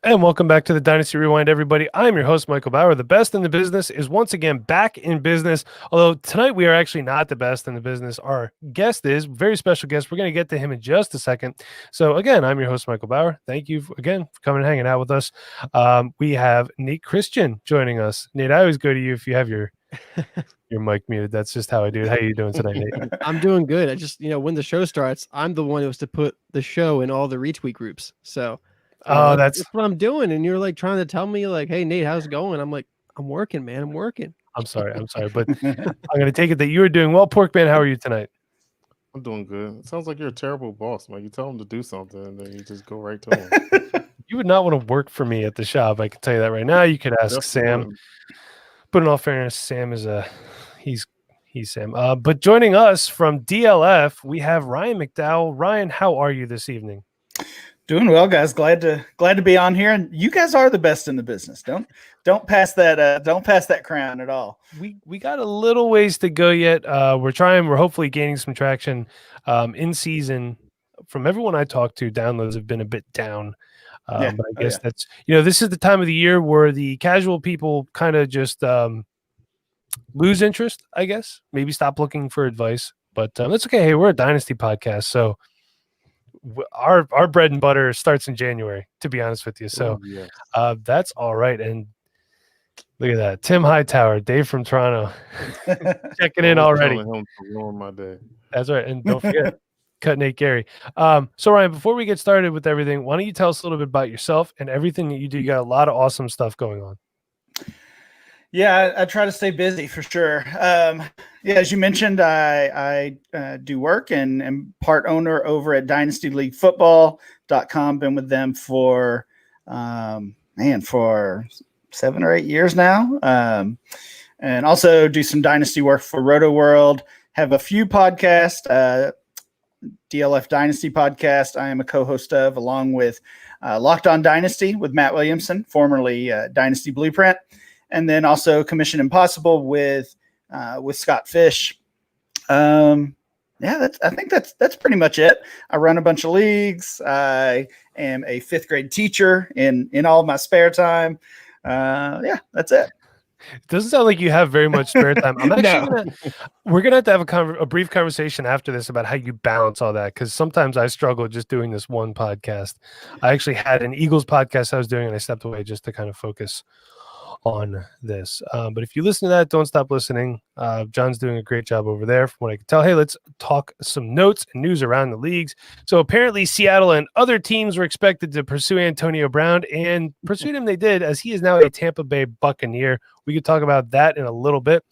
And welcome back to the Dynasty Rewind, everybody. I'm your host, Michael Bauer. The best in the business is once again back in business. Although tonight we are actually not the best in the business. Our guest is a very special guest. We're going to get to him in just a second. So again, I'm your host, Michael Bauer. Thank you again for coming and hanging out with us. We have Nate Christian joining us. Nate, I always go to you if you have your mic muted. That's just how I do it. How are you doing tonight, Nate? I'm doing good. I just, when the show starts, I'm the one who has to put the show in all the retweet groups. So that's what I'm doing. And you're like trying to tell me like, hey, Nate, how's it going? I'm like, I'm working, man. I'm working. I'm sorry. But I'm going to take it that you are doing well. Porkman, how are you tonight? I'm doing good. It sounds like you're a terrible boss, man. You tell him to do something and then you just go right to him. You would not want to work for me at the shop. I can tell you that right now. You could ask Sam. But in all fairness, Sam is he's Sam. But joining us from DLF, we have Ryan McDowell. Ryan, how are you this evening? Doing well, guys. Glad to be on here. And you guys are the best in the business. Don't pass that crown at all. We got a little ways to go yet. We're hopefully gaining some traction in season. From everyone I talked to, downloads have been a bit down. But I guess that's this is the time of the year where the casual people kind of just lose interest, I guess. Maybe stop looking for advice. But that's okay. Hey, we're a Dynasty podcast, so our bread and butter starts in January, to be honest with you. So that's all right. And look at that. Tim Hightower, Dave from Toronto, checking in already. Him to ruin my day. That's right. And don't forget, cut Nate Gary. So Ryan, before we get started with everything, why don't you tell us a little bit about yourself and everything that you do? You got a lot of awesome stuff going on. Yeah, I try to stay busy for sure. As you mentioned, I do work and am part owner over at dynastyleaguefootball.com. Been with them for 7 or 8 years now. And also do some Dynasty work for Roto World. Have a few podcasts, DLF Dynasty podcast I am a co-host of, along with Locked On Dynasty with Matt Williamson, formerly Dynasty Blueprint. And then also Commission Impossible with Scott Fish. I think that's pretty much it. I run a bunch of leagues. I am a 5th grade teacher in all of my spare time. That's it. It doesn't sound like you have very much spare time. I'm actually we're gonna have to have a brief conversation after this about how you balance all that, because sometimes I struggle just doing this one podcast. I actually had an Eagles podcast I was doing, and I stepped away just to kind of focus on this. But if you listen to that, don't stop listening. John's doing a great job over there from what I can tell. Hey, let's talk some notes and news around the leagues. So apparently Seattle and other teams were expected to pursue Antonio Brown, and pursued him they did, as he is now a Tampa Bay Buccaneer. We could talk about that in a little bit.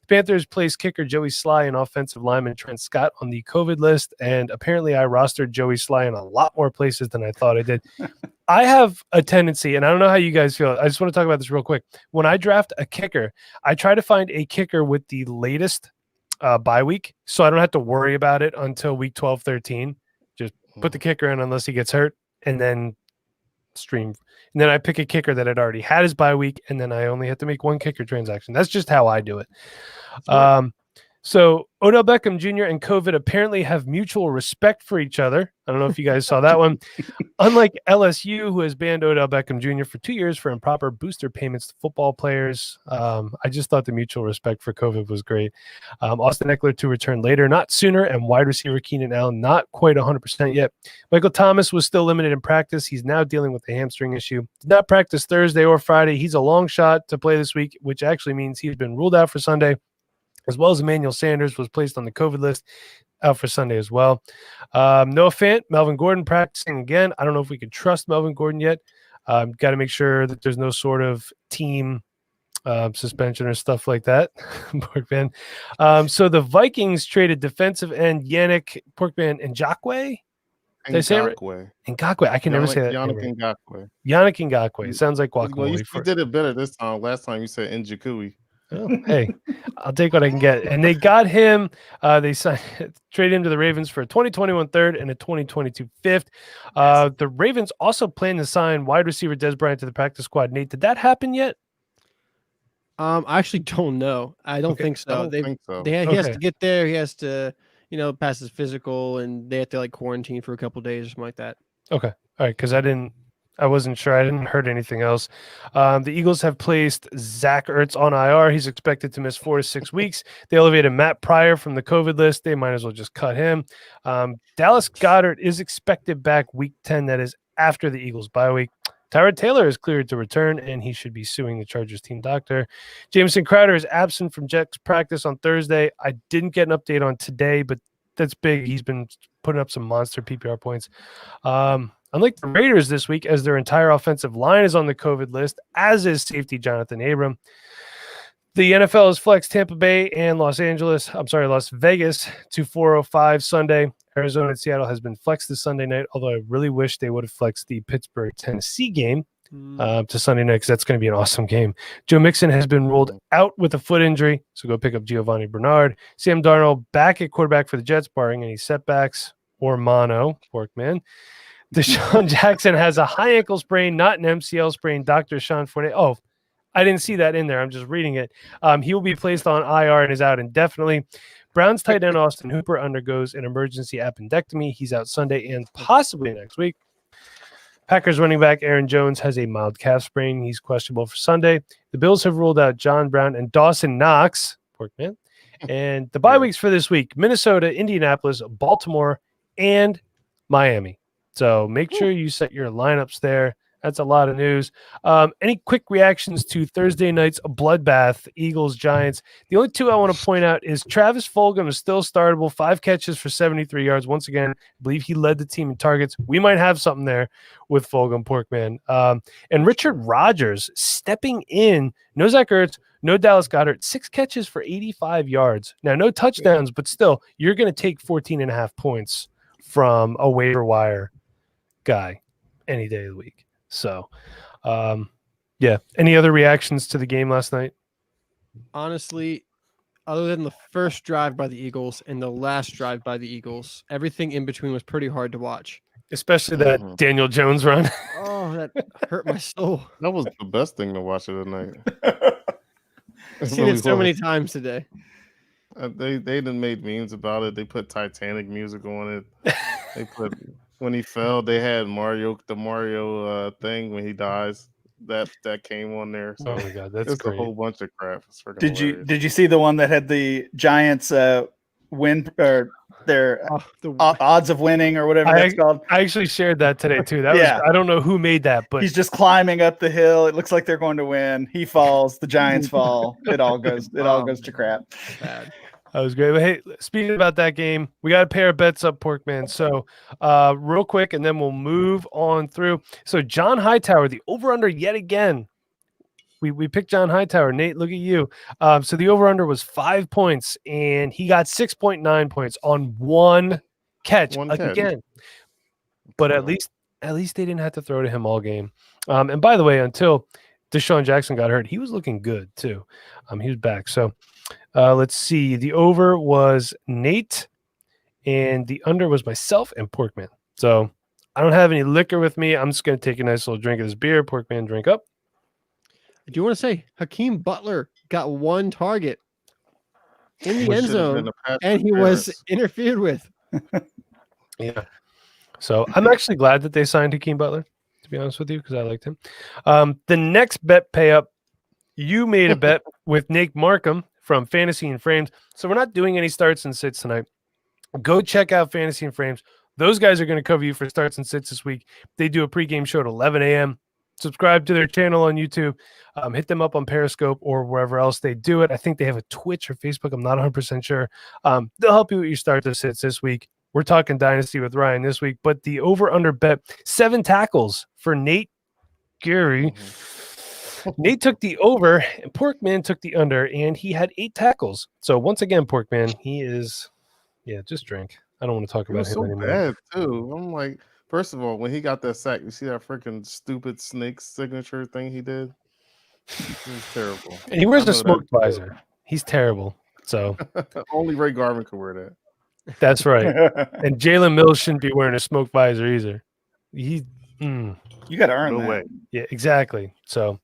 The Panthers placed kicker Joey Sly and offensive lineman Trent Scott on the COVID list, and apparently I rostered Joey Sly in a lot more places than I thought I did. I have a tendency, and I don't know how you guys feel. I just want to talk about this real quick. When I draft a kicker, I try to find a kicker with the latest bye week, so I don't have to worry about it until week 12, 13. Just put the kicker in unless he gets hurt, and then stream. And then I pick a kicker that had already had his bye week, and then I only have to make one kicker transaction. That's just how I do it. So Odell Beckham Jr. and COVID apparently have mutual respect for each other. I don't know if you guys saw that one. Unlike LSU, who has banned Odell Beckham Jr. for 2 years for improper booster payments to football players, I just thought the mutual respect for COVID was great. Austin Eckler to return later, not sooner, and wide receiver Keenan Allen not quite 100% yet. Michael Thomas was still limited in practice. He's now dealing with a hamstring issue. Did not practice Thursday or Friday. He's a long shot to play this week, which actually means he's been ruled out for Sunday, as well as Emmanuel Sanders was placed on the COVID list, out for Sunday as well. Noah Fant, Melvin Gordon practicing again. I don't know if we can trust Melvin Gordon yet. Got to make sure that there's no sort of team suspension or stuff like that. Porkman. So the Vikings traded defensive end Yannick Ngakoue. Did I say it right? Ngakoue. I can never say that. Yannick Ngakoue. Yannick Ngakoue. It sounds like guacamole. Well, you did it better this time. Last time you said Njikui. Oh, hey, I'll take what I can get. And they got him. They traded him to the Ravens for a 2021 third and a 2022 fifth. The Ravens also plan to sign wide receiver Des Bryant to the practice squad. Nate, did that happen yet? I actually don't know. I don't think so. He has to get there. He has to, pass his physical, and they have to quarantine for a couple of days or something like that. Okay. All right. Because I didn't I wasn't sure. I hadn't heard anything else. The Eagles have placed Zach Ertz on IR. He's expected to miss 4 to 6 weeks. They elevated Matt Pryor from the COVID list. They might as well just cut him. Dallas Goedert is expected back week 10. That is after the Eagles bye week. Tyrod Taylor is cleared to return, and he should be suing the Chargers team doctor. Jamison Crowder is absent from Jets practice on Thursday. I didn't get an update on today, but that's big. He's been putting up some monster PPR points. Unlike the Raiders this week, as their entire offensive line is on the COVID list, as is safety Jonathan Abram. The NFL has flexed Tampa Bay and Las Vegas to 4:05 Sunday. Arizona and Seattle has been flexed this Sunday night, although I really wish they would have flexed the Pittsburgh-Tennessee game to Sunday night because that's going to be an awesome game. Joe Mixon has been ruled out with a foot injury, so go pick up Giovanni Bernard. Sam Darnold back at quarterback for the Jets, barring any setbacks or mono, Porkman. Deshaun Jackson has a high ankle sprain, not an MCL sprain. Dr. Sean Fournette. Oh, I didn't see that in there. I'm just reading it. He will be placed on IR and is out indefinitely. Browns tight end Austin Hooper undergoes an emergency appendectomy. He's out Sunday and possibly next week. Packers running back Aaron Jones has a mild calf sprain. He's questionable for Sunday. The Bills have ruled out John Brown and Dawson Knox. Porkman. And the bye weeks for this week, Minnesota, Indianapolis, Baltimore, and Miami. So make sure you set your lineups there. That's a lot of news. Any quick reactions to Thursday night's bloodbath, Eagles-Giants? The only two I want to point out is Travis Fulgham is still startable, 5 catches for 73 yards. Once again, I believe he led the team in targets. We might have something there with Fulgham, Porkman. And Richard Rodgers stepping in. No Zach Ertz, no Dallas Goedert, 6 catches for 85 yards. Now, no touchdowns, but still, you're going to take 14.5 points from a waiver wire guy any day of the week. So, yeah. Any other reactions to the game last night? Honestly, other than the first drive by the Eagles and the last drive by the Eagles, everything in between was pretty hard to watch. Especially that Daniel Jones run. Oh, that hurt my soul. That was the best thing to watch of the night. I've seen it so many times today. They done made memes about it. They put Titanic music on it. They put when he fell, they had the Mario thing when he dies. That came on there. So oh my god, that's great. A whole bunch of crap. Did you see the one that had the Giants win or their odds of winning or whatever that's called? I actually shared that today too. That was, I don't know who made that, but he's just climbing up the hill. It looks like they're going to win. He falls. The Giants fall. It all goes to crap. Bad. That was great. But hey, speaking about that game, we got a pair of bets up, Porkman. So real quick, and then we'll move on through. So John Hightower, the over-under yet again. We picked John Hightower. Nate, look at you. So the over-under was 5 points, and he got 6.9 points on one catch again. But at least they didn't have to throw to him all game. And by the way, until Deshaun Jackson got hurt, he was looking good too. He was back. So let's see. The over was Nate, and the under was myself and Porkman. So I don't have any liquor with me. I'm just going to take a nice little drink of this beer. Porkman, drink up. I do want to say Hakeem Butler got one target in the end zone, and he was interfered with. Yeah. So I'm actually glad that they signed Hakeem Butler, to be honest with you, because I liked him. The next bet pay up, you made a bet with Nate Markham from Fantasy and Frames. So we're not doing any starts and sits tonight. Go check out Fantasy and Frames. Those guys are going to cover you for starts and sits this week. They do a pregame show at 11 a.m. Subscribe to their channel on YouTube. Hit them up on Periscope or wherever else they do it. I think they have a Twitch or Facebook. I'm not 100% sure. They'll help you with your start to sits this week. We're talking Dynasty with Ryan this week, but the over-under bet, 7 tackles for Nate Geary. Nate took the over, and Porkman took the under, and he had 8 tackles. So once again, Porkman, he is, just drink. I don't want to talk about him anymore. Bad too. I'm like, first of all, when he got that sack, you see that freaking stupid snake signature thing he did? It was terrible. And he wears a smoke visor. He's terrible. So only Ray Garvin could wear that. That's right. And Jalen Mills shouldn't be wearing a smoke visor either. You got to earn that. Way. Yeah, exactly. So,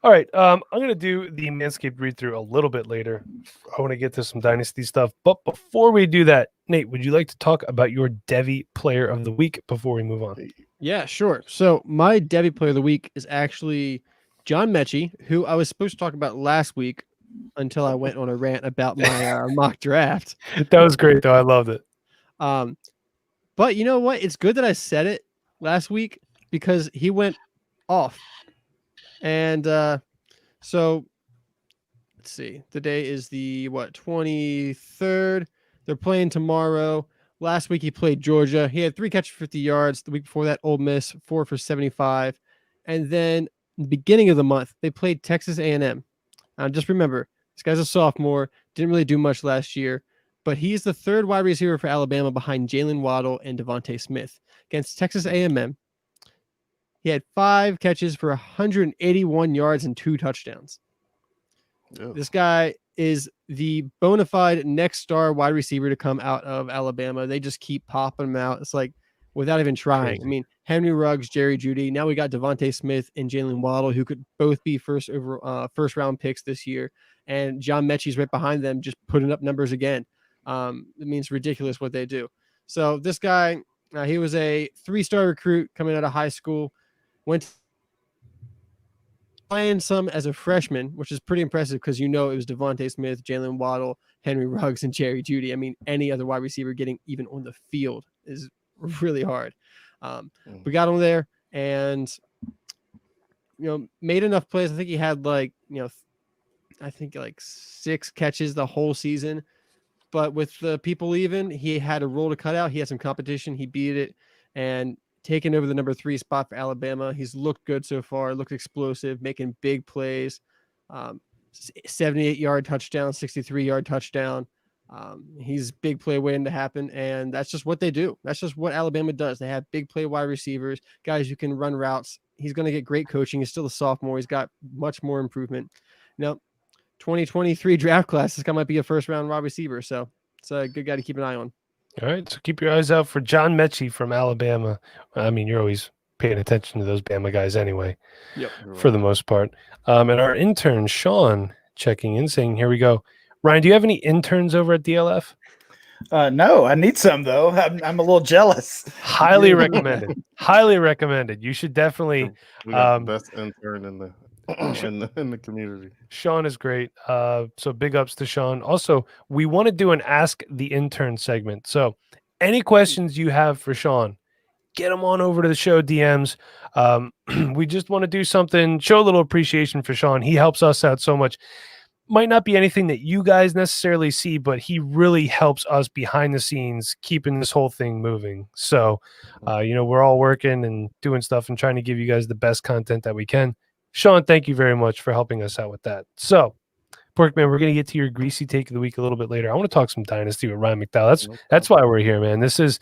All right. I'm going to do the Manscaped read through a little bit later. I want to get to some Dynasty stuff. But before we do that, Nate, would you like to talk about your Devy player of the week before we move on? Yeah, sure. So my Devy player of the week is actually John Mechie, who I was supposed to talk about last week until I went on a rant about my mock draft. That was great, though. I loved it. But you know what? It's good that I said it last week because he went off. And so let's see. The day is the 23rd. They're playing tomorrow. Last week he played Georgia. He had 3 catches for 50 yards. The week before that, Ole Miss, 4 for 75. And then the beginning of the month, they played Texas A&M. Just remember, this guy's a sophomore. Didn't really do much last year, but he's the 3rd wide receiver for Alabama behind Jalen Waddle and Devontae Smith. Against Texas A&M, he had 5 catches for 181 yards and 2 touchdowns. Yeah. This guy is the bona fide next star wide receiver to come out of Alabama. They just keep popping him out. It's like without even trying. Crazy. I mean, Henry Ruggs, Jerry Jeudy. Now we got Devontae Smith and Jalen Waddle, who could both be first round picks this year. And John Mechie's right behind them, just putting up numbers again. It means ridiculous what they do. So this guy, he was a 3-star recruit coming out of high school. Went playing some as a freshman, which is pretty impressive because it was Devontae Smith, Jalen Waddle, Henry Ruggs, and Jerry Jeudy. I mean, any other wide receiver getting even on the field is really hard. We got him there and, made enough plays. I think he had like 6 catches the whole season. But with the people leaving, he had a role to cut out. He had some competition. He beat it and taking over the number 3 spot for Alabama. He's looked good so far, looked explosive, making big plays. 78-yard touchdown, 63-yard touchdown. He's big play waiting to happen, and that's just what they do. That's just what Alabama does. They have big play wide receivers, guys who can run routes. He's going to get great coaching. He's still a sophomore. He's got much more improvement. 2023 draft class, this guy might be a first-round wide receiver, so it's a good guy to keep an eye on. All right, so keep your eyes out for John Mechie from Alabama. I mean, you're always paying attention to those Bama guys anyway, for the most part. And our intern, Sean, checking in, saying, here we go. Ryan, do you have any interns over at DLF? No, I need some, though. I'm a little jealous. Highly recommended. Highly recommended. You should definitely. We got the best intern in the community. Sean is great. So big ups to Sean. Also, we want to do an Ask the Intern segment. So any questions you have for Sean, get them on over to the show DMs. We just want to do something, show a little appreciation for Sean. He helps us out so much. Might not be anything that you guys necessarily see, but he really helps us behind the scenes, keeping this whole thing moving. So, we're all working and doing stuff and trying to give you guys the best content that we can. Sean, thank you very much for helping us out with that. So, Porkman, we're going to get to your greasy take of the week a little bit later. I want to talk some Dynasty with Ryan McDowell. That's why we're here, man. This is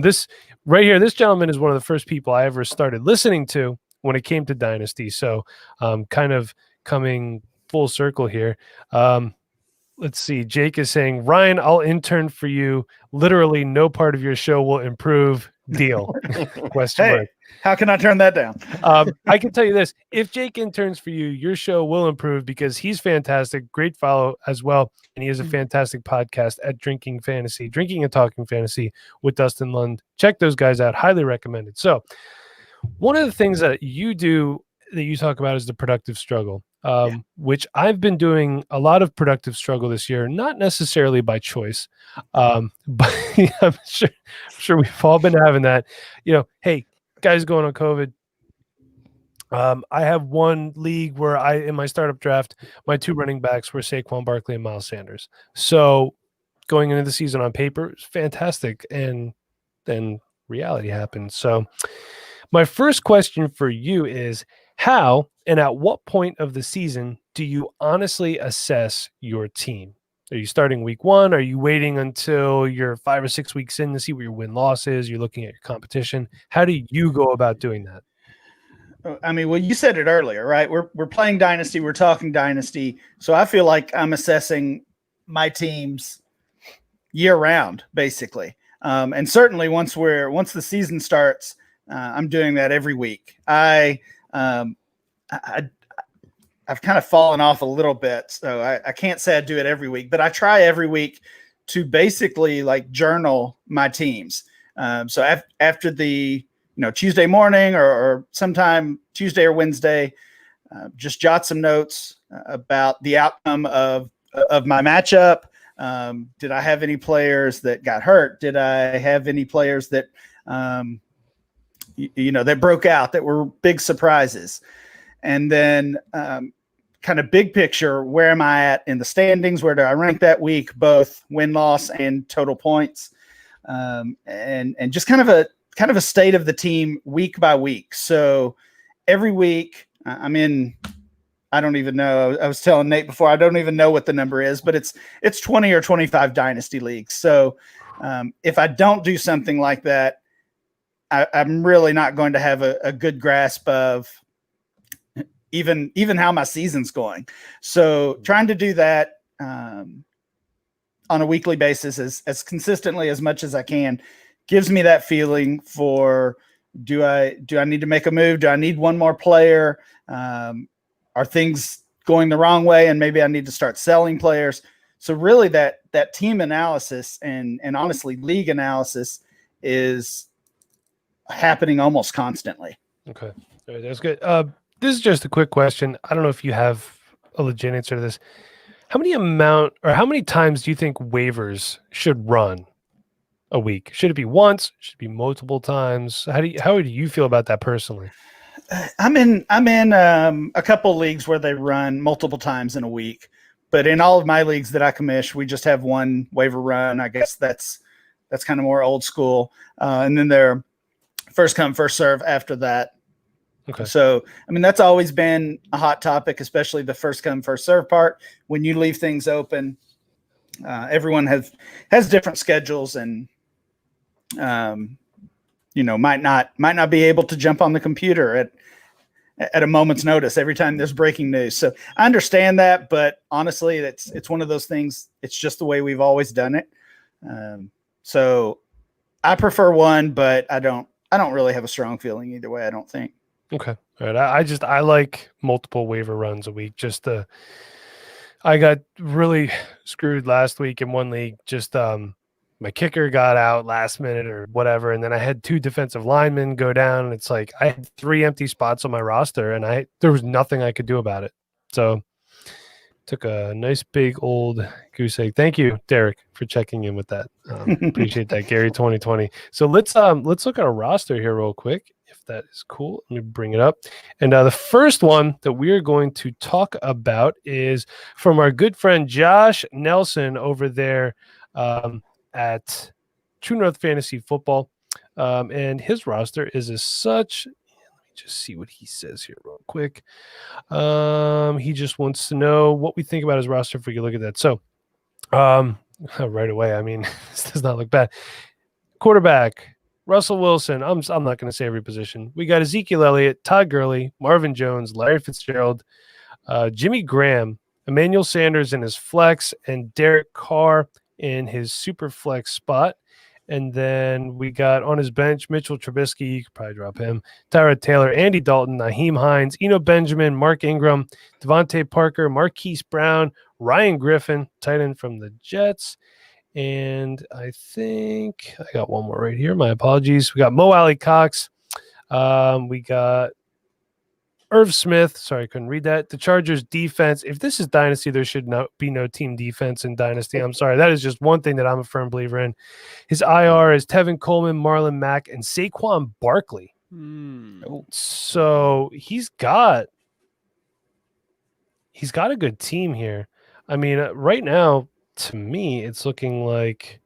this right here. This gentleman is one of the first people I ever started listening to when it came to Dynasty. So, kind of coming full circle here. Let's see. Jake is saying, Ryan, I'll intern for you. Literally, no part of your show will improve. Deal. Question mark. How can I turn that down? I can tell you this. If Jake interns for you, your show will improve because he's fantastic. Great follow as well. And he has a fantastic podcast at Drinking and Talking Fantasy with Dustin Lund. Check those guys out. Highly recommended. So one of the things that you do that you talk about is the productive struggle, which I've been doing a lot of productive struggle this year, not necessarily by choice, but I'm sure we've all been having that. Hey, guys going on COVID. I have one league where in my startup draft, my 2 running backs were Saquon Barkley and Miles Sanders. So going into the season on paper is fantastic, and then reality happened. So my first question for you is, how and at what point of the season do you honestly assess your team? Are you starting week 1? Are you waiting until you're 5 or 6 weeks in to see what your win-loss is? You're looking at your competition. How do you go about doing that? I mean, well, you said it earlier, right? We're playing Dynasty. We're talking Dynasty. So I feel like I'm assessing my teams year-round, basically. And certainly once the season starts, I'm doing that every week. I've kind of fallen off a little bit, so I can't say I do it every week, but I try every week to basically like journal my teams. So after the Tuesday morning or sometime Tuesday or Wednesday, just jot some notes about the outcome of my matchup. Did I have any players that got hurt? Did I have any players that that broke out, that were big surprises? And then kind of big picture, where am I at in the standings? Where do I rank that week, both win-loss and total points? And just kind of a state of the team week by week. So every week I'm in, I don't even know. I was telling Nate before, I don't even know what the number is, but it's 20 or 25 dynasty leagues. So if I don't do something like that, I'm really not going to have a good grasp of even how my season's going. So trying to do that on a weekly basis as consistently as much as I can gives me that feeling for, do I need to make a move? Do I need one more player? Are things going the wrong way and maybe I need to start selling players? So really that team analysis and honestly league analysis is happening almost constantly. Okay. All right, that's good. This is just a quick question. I don't know if you have a legit answer to this. How many times do you think waivers should run a week? Should it be once? Should it be multiple times? How do you feel about that personally? I'm in a couple leagues where they run multiple times in a week, but in all of my leagues that I commish, we just have one waiver run. I guess that's kind of more old school. And then they're first come, first serve after that. Okay. So, I mean, that's always been a hot topic, especially the first come, first serve part. When you leave things open, everyone has different schedules and, might not be able to jump on the computer at a moment's notice every time there's breaking news. So I understand that, but honestly, it's one of those things. It's just the way we've always done it. So I prefer one, but I don't really have a strong feeling either way, I don't think. Okay. All right. I like multiple waiver runs a week. I got really screwed last week in one league. Just my kicker got out last minute or whatever, and then I had 2 defensive linemen go down, and it's like I had 3 empty spots on my roster, and there was nothing I could do about it. So took a nice big old goose egg. Thank you, Derek, for checking in with that. Appreciate that, Gary 2020. So let's look at our roster here real quick, if that is cool. Let me bring it up. And the first one that we are going to talk about is from our good friend Josh Nelson over there at True North Fantasy Football. And his roster is as such. Let me just see what he says here real quick. He just wants to know what we think about his roster if we can look at that. So right away, I mean, this does not look bad. Quarterback, Russell Wilson. I'm not going to say every position. We got Ezekiel Elliott, Todd Gurley, Marvin Jones, Larry Fitzgerald, Jimmy Graham, Emmanuel Sanders in his flex, and Derek Carr in his super flex spot. And then we got on his bench Mitchell Trubisky, you could probably drop him, Tyrod Taylor, Andy Dalton, Naheem Hines, Eno Benjamin, Mark Ingram, Devontae Parker, Marquise Brown, Ryan Griffin, tight end from the Jets. And I think I got one more right here. My apologies. We got Mo Alley Cox. We got Irv Smith. Sorry, I couldn't read that. The Chargers defense. If this is Dynasty, there should be no team defense in Dynasty. I'm sorry. That is just one thing that I'm a firm believer in. His IR is Tevin Coleman, Marlon Mack, and Saquon Barkley. So he's got a good team here. I mean, right now, to me, it's looking like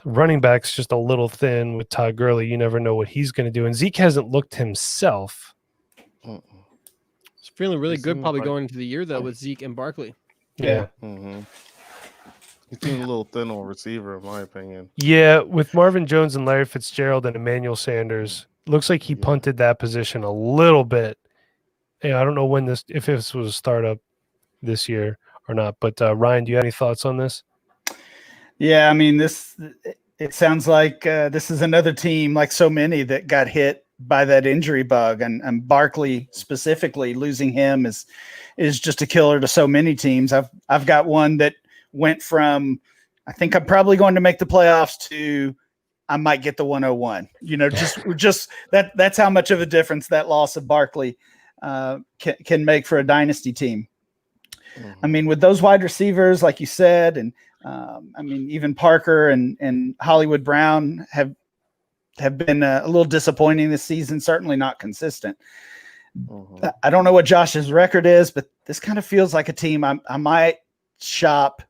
running back's just a little thin with Todd Gurley. You never know what he's going to do. And Zeke hasn't looked himself. It's feeling really good probably going into the year, though, with Zeke and Barkley. Yeah. Mm-hmm. He's doing a little thin on receiver, in my opinion. Yeah, with Marvin Jones and Larry Fitzgerald and Emmanuel Sanders, looks like he punted that position a little bit. Yeah, I don't know if this was a startup this year or not. But Ryan, do you have any thoughts on this? Yeah, I mean, it sounds like this is another team, like so many, that got hit by that injury bug, and Barkley specifically, losing him is just a killer to so many teams. I've got one that went from, I think I'm probably going to make the playoffs, to I might get the 101. Just that's how much of a difference that loss of Barkley can make for a dynasty team. Mm-hmm. I mean, with those wide receivers, like you said, and I mean, even Parker and Hollywood Brown have been a little disappointing this season, certainly not consistent. Mm-hmm. I don't know what Josh's record is, but this kind of feels like a team I might shop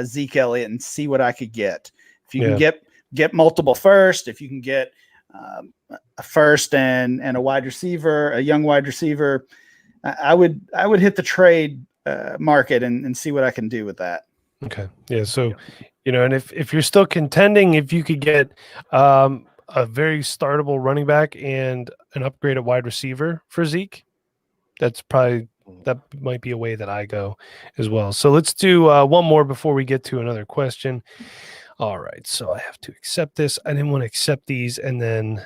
Zeke Elliott and see what I could get. If you can get multiple first, if you can get a first and a wide receiver, a young wide receiver, I would hit the trade market and see what I can do with that. Okay. Yeah. So, and if you're still contending, if you could get a very startable running back and an upgraded wide receiver for Zeke, that might be a way that I go as well. So let's do one more before we get to another question. All right. So I have to accept this. I didn't want to accept these and then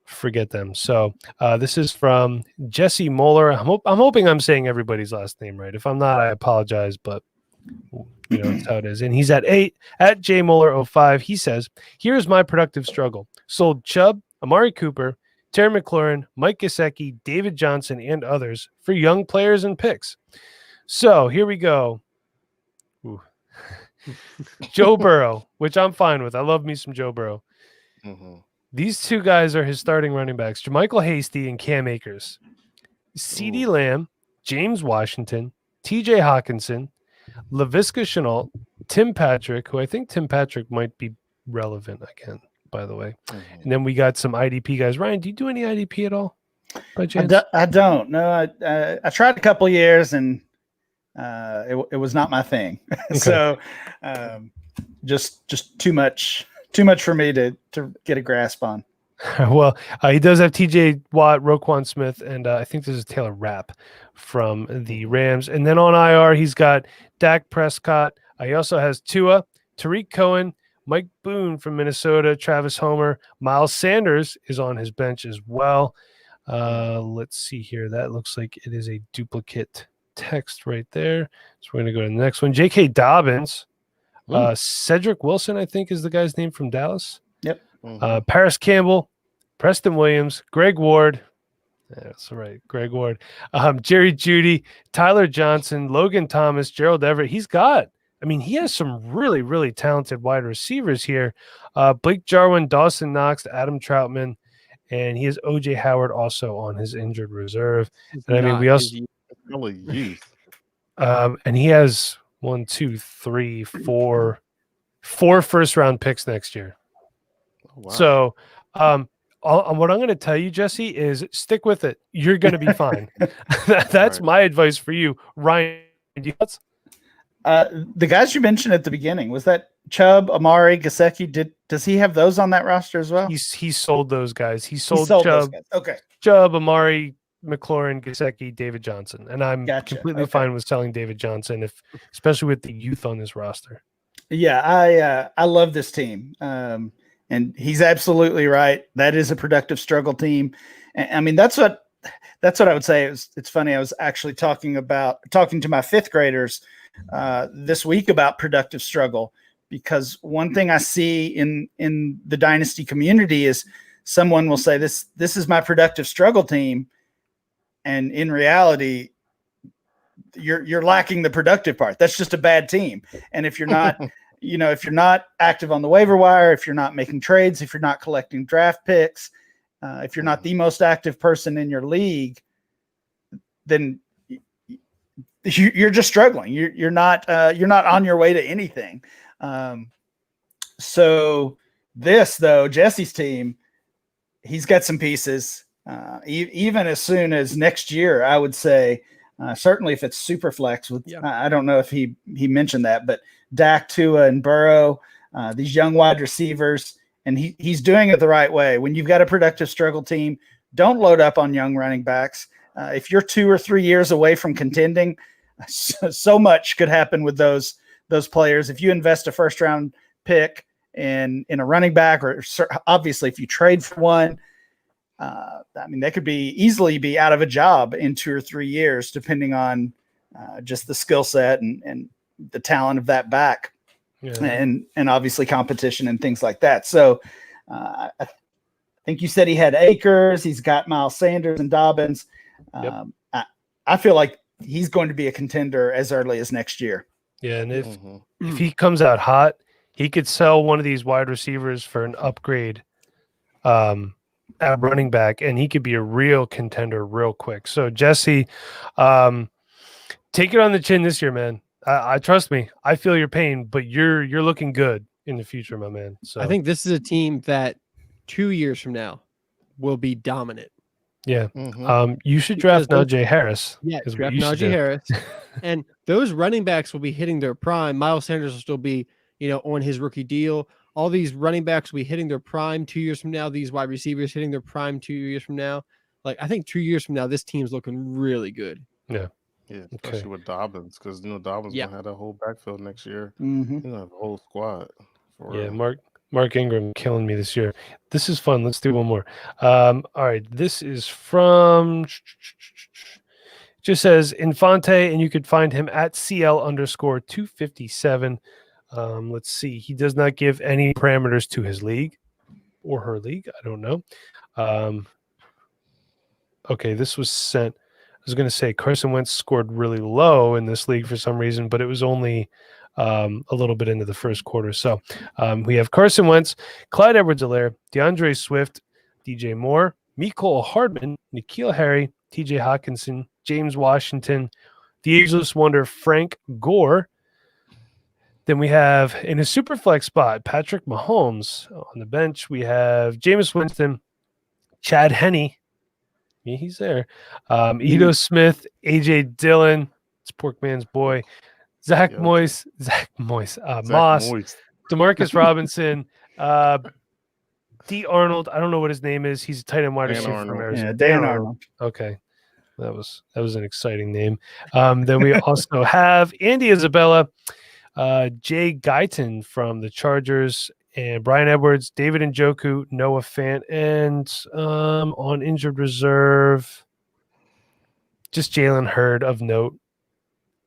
forget them. So this is from Jesse Moeller. I'm hoping I'm saying everybody's last name right. If I'm not, I apologize, but that's how it is. And he's at JMoeller05. He says, here's my productive struggle. Sold Chubb, Amari Cooper, Terry McLaurin, Mike Gesicki, David Johnson, and others for young players and picks. So here we go. Joe Burrow, which I'm fine with. I love me some Joe Burrow. Mm-hmm. These two guys are his starting running backs, JaMychal Hasty and Cam Akers. CeeDee Lamb, James Washington, TJ Hawkinson, Laviska Shenault, Tim Patrick, who I think Tim Patrick might be relevant again, by the way. Mm-hmm. And then we got some IDP guys. Ryan, do you do any IDP at all, by chance? I don't. No, I tried a couple years and it was not my thing. Okay. So just too much for me to get a grasp on. Well, he does have TJ Watt, Roquan Smith, and I think this is Taylor Rapp from the Rams. And then on IR, he's got Dak Prescott. He also has Tua, Tariq Cohen, Mike Boone from Minnesota, Travis Homer. Miles Sanders is on his bench as well. Let's see here. That looks like it is a duplicate text right there. So we're going to go to the next one. J.K. Dobbins. Cedric Wilson, I think, is the guy's name from Dallas. Yep. Paris Campbell, Preston Williams, Greg Ward. That's right, Greg Ward. Jerry Jeudy, Tyler Johnson, Logan Thomas, Gerald Everett. He has some really, really talented wide receivers here. Blake Jarwin, Dawson Knox, Adam Troutman, and he has O.J. Howard also on his injured reserve. And we also youth. And he has 1, 2, 3, 4 first-round picks next year. Wow. So what I'm going to tell you, Jesse, is stick with it. You're going to be fine. That's right. My advice for you. Ryan, do you thoughts? The guys you mentioned at the beginning, was that Chubb, Amari, Gesicki? Does he have those on that roster as well? He sold those guys. He sold Chubb. Those guys. Okay. Chubb, Amari, McLaurin, Gesicki, David Johnson. And I'm completely fine with selling David Johnson, especially with the youth on this roster. Yeah, I love this team. And he's absolutely right. That is a productive struggle team. I mean, that's what I would say. It's funny. I was actually talking to my fifth graders this week about productive struggle, because one thing I see in the dynasty community is someone will say this is my productive struggle team, and in reality, you're lacking the productive part. That's just a bad team. And if you're not if you're not active on the waiver wire, if you're not making trades, if you're not collecting draft picks, if you're not the most active person in your league, then you're just struggling. You're not on your way to anything. So this, though, Jesse's team, he's got some pieces. Even as soon as next year, I would say, certainly if it's super flex. I don't know if he mentioned that, but Dak, Tua, and Burrow, these young wide receivers, and he's doing it the right way. When you've got a productive struggle team, don't load up on young running backs. If you're 2 or 3 years away from contending, so much could happen with those players. If you invest a first round pick in a running back, or obviously if you trade for one, I mean, they could easily be out of a job in 2 or 3 years, depending on just the skill set and the talent of that back, and obviously competition and things like that. So I think you said he had Akers. He's got Miles Sanders and Dobbins. I feel like he's going to be a contender as early as next year. Yeah, and if he comes out hot, he could sell one of these wide receivers for an upgrade at running back, and he could be a real contender real quick. So Jesse, take it on the chin this year, man. I trust me. I feel your pain, but you're looking good in the future, my man. So I think this is a team that 2 years from now will be dominant. Yeah. You should draft Najee Harris. Yeah, draft Najee Harris. And those running backs will be hitting their prime. Miles Sanders will still be, on his rookie deal. All these running backs will be hitting their prime 2 years from now. These wide receivers hitting their prime 2 years from now. Like, I think 2 years from now, this team's looking really good. Yeah. Yeah, especially with Dobbins, because Dobbins gonna have that whole backfield next year. Mm-hmm. He's gonna have a whole squad. Mark Ingram killing me this year. This is fun. Let's do one more. All right, this is from just says Infante, and you could find him at CL_257. Let's see. He does not give any parameters to his league or her league. I don't know. Okay, this was sent. I was going to say Carson Wentz scored really low in this league for some reason, but it was only a little bit into the first quarter. So we have Carson Wentz, Clyde Edwards-Helaire, DeAndre Swift, DJ Moore, Mecole Hardman, N'Keal Harry, TJ Hawkinson, James Washington, the ageless wonder Frank Gore. Then we have in a super flex spot, Patrick Mahomes. On the bench, we have Jameis Winston, Chad Henne. Yeah, he's there. Ito Smith, AJ Dillon, it's Porkman's boy, Zach Moss, Demarcus Robinson, D. Arnold. I don't know what his name is. He's a tight end wide receiver from Arizona. Yeah, Dan Arnold. Okay, that was an exciting name. Then we also have Andy Isabella, Jay Guyton from the Chargers, and Brian Edwards, David Njoku, Noah Fant, and on injured reserve, just Jalen Hurd of note.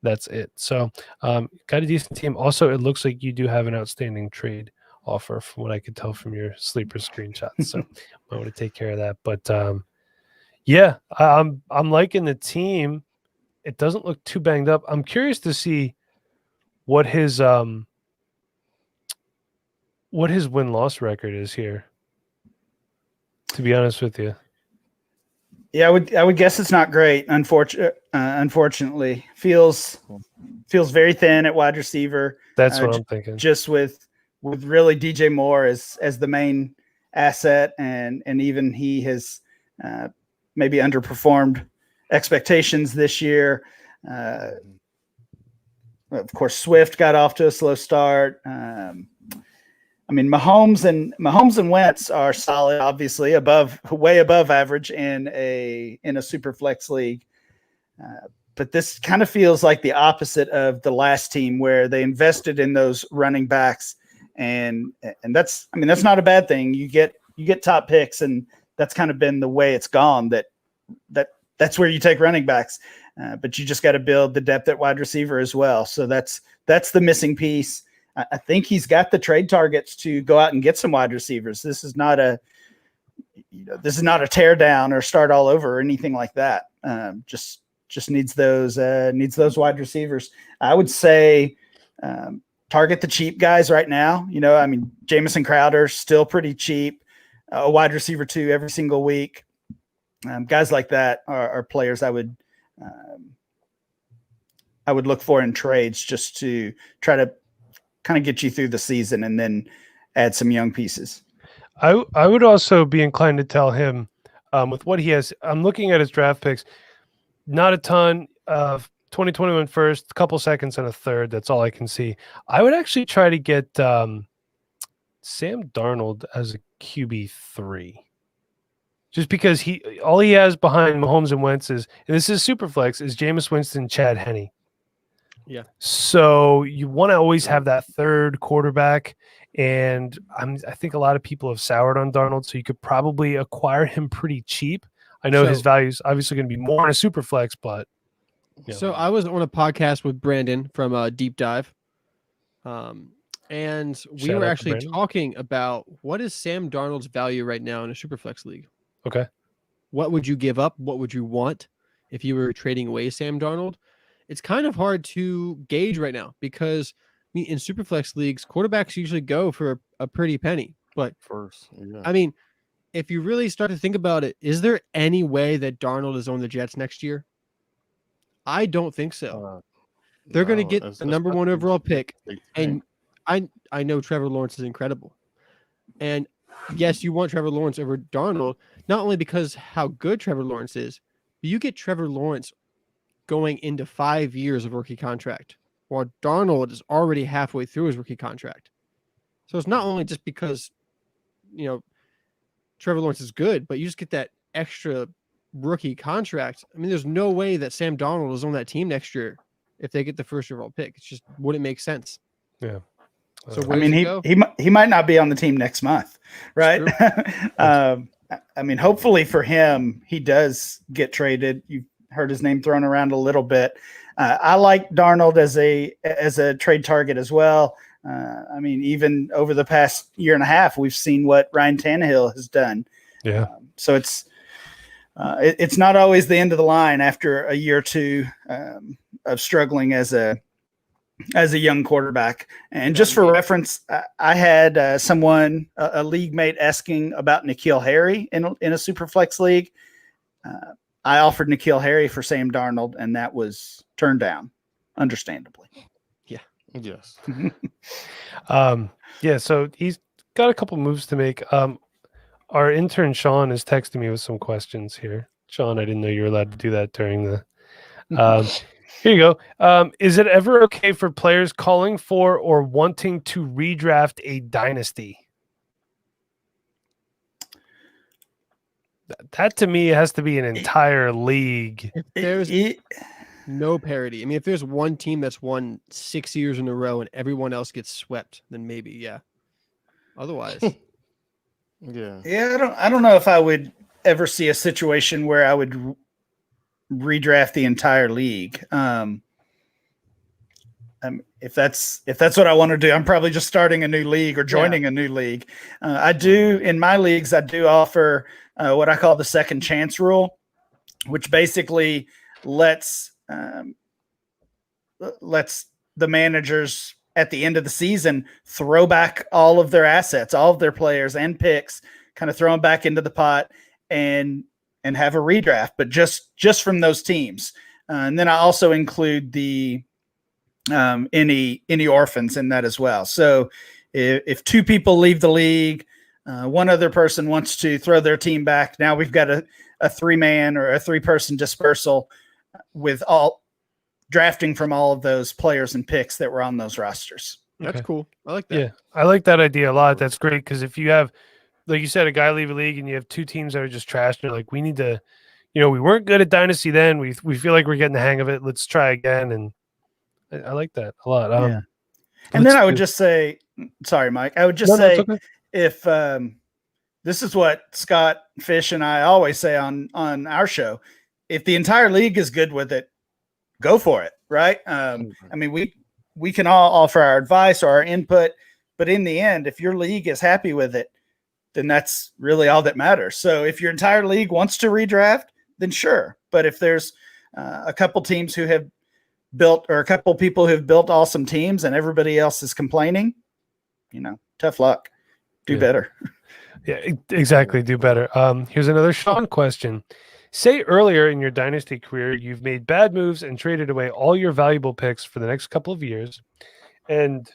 That's it. So got a decent team. Also, it looks like you do have an outstanding trade offer from what I could tell from your sleeper screenshots. So I want to take care of that. But yeah, I'm liking the team. It doesn't look too banged up. I'm curious to see what his win-loss record is here, to be honest with you. Yeah, I would guess it's not great. Unfortunately, feels very thin at wide receiver. That's what I'm thinking. Just with really DJ Moore as the main asset, and even he has maybe underperformed expectations this year. Of course, Swift got off to a slow start. I mean, Mahomes and Wentz are solid, obviously way above average in a super flex league. But this kind of feels like the opposite of the last team where they invested in those running backs, and that's not a bad thing. You get top picks, and that's kind of been the way it's gone. That's where you take running backs, but you just got to build the depth at wide receiver as well. So that's the missing piece. I think he's got the trade targets to go out and get some wide receivers. This is not a tear down or start all over or anything like that. Just needs those wide receivers. I would say target the cheap guys right now. Jamison Crowder still pretty cheap, a wide receiver 2 every single week. Guys like that are players I would look for in trades just to try to kind of get you through the season and then add some young pieces. I would also be inclined to tell him with what he has. I'm looking at his draft picks, not a ton of 2021 first, a couple seconds and a third. That's all I can see. I would actually try to get Sam Darnold as a QB3. Just because all he has behind Mahomes and Wentz is, and this is super flex, is Jameis Winston, Chad Henne. Yeah. So you want to always have that third quarterback, And I think a lot of people have soured on Darnold, so you could probably acquire him pretty cheap. I know his value is obviously going to be more in a super flex, but So I was on a podcast with Brandon from Deep Dive, and we were actually talking about what is Sam Darnold's value right now in a super flex league. Okay. What would you give up? What would you want if you were trading away Sam Darnold? It's kind of hard to gauge right now because in superflex leagues, quarterbacks usually go for a pretty penny. But I mean, if you really start to think about it, is there any way that Darnold is on the Jets next year? I don't think so. They're going to get the number 1 overall pick, and I know Trevor Lawrence is incredible. And yes, you want Trevor Lawrence over Darnold, not only because how good Trevor Lawrence is, but you get Trevor Lawrence going into 5 years of rookie contract, while Darnold is already halfway through his rookie contract. So it's not only just because, Trevor Lawrence is good, but you just get that extra rookie contract. I mean, there's no way that Sam Darnold is on that team next year if they get the first overall pick. It just wouldn't make sense. Yeah. So where does he go? He might not be on the team next month, right? I mean, hopefully for him, he does get traded. You've heard his name thrown around a little bit. I like Darnold as a trade target as well. I mean, even over the past year and a half, we've seen what Ryan Tannehill has done. Yeah. So it's not always the end of the line after a year or two of struggling as a young quarterback. And just for reference, I had someone, a league mate, asking about N'Keal Harry in a super flex league. I offered N'Keal Harry for Sam Darnold, and that was turned down, understandably. Yeah. Yes. So he's got a couple moves to make. Our intern Sean is texting me with some questions here. Sean, I didn't know you were allowed to do that during the. Here you go. Is it ever okay for players calling for or wanting to redraft a dynasty? That to me has to be an entire league. If there's no parity. I mean, if there's one team that's won 6 years in a row and everyone else gets swept, then maybe, yeah. Otherwise. Yeah, I don't know if I would ever see a situation where I would redraft the entire league. If that's what I want to do, I'm probably just starting a new league or joining a new league. I do in my leagues. I do offer what I call the second chance rule, which basically lets the managers at the end of the season throw back all of their assets, all of their players and picks, kind of throw them back into the pot and have a redraft, but just from those teams. And then I also include the any orphans in that as well. So if 2 people leave the league, one other person wants to throw their team back. Now we've got a 3-man or a 3-person dispersal with all drafting from all of those players and picks that were on those rosters. That's cool. I like that. Yeah, I like that idea a lot. That's great because if you have, like you said, a guy leave a league and you have 2 teams that are just trashed, and you're like, we need to, we weren't good at Dynasty then. We feel like we're getting the hang of it. Let's try again. And I like that a lot. Yeah. And then I would just say, sorry, Mike, I would just say okay. If this is what Scott Fish and I always say on our show, if the entire league is good with it, go for it. Right. I mean, we can all offer our advice or our input, but in the end, if your league is happy with it, then that's really all that matters. So if your entire league wants to redraft, then sure. But if there's a couple teams who have built, or a couple people who've built awesome teams and everybody else is complaining, tough luck. Do better. Yeah, exactly. Do better. Here's another Sean question. Say earlier in your dynasty career, you've made bad moves and traded away all your valuable picks for the next couple of years. And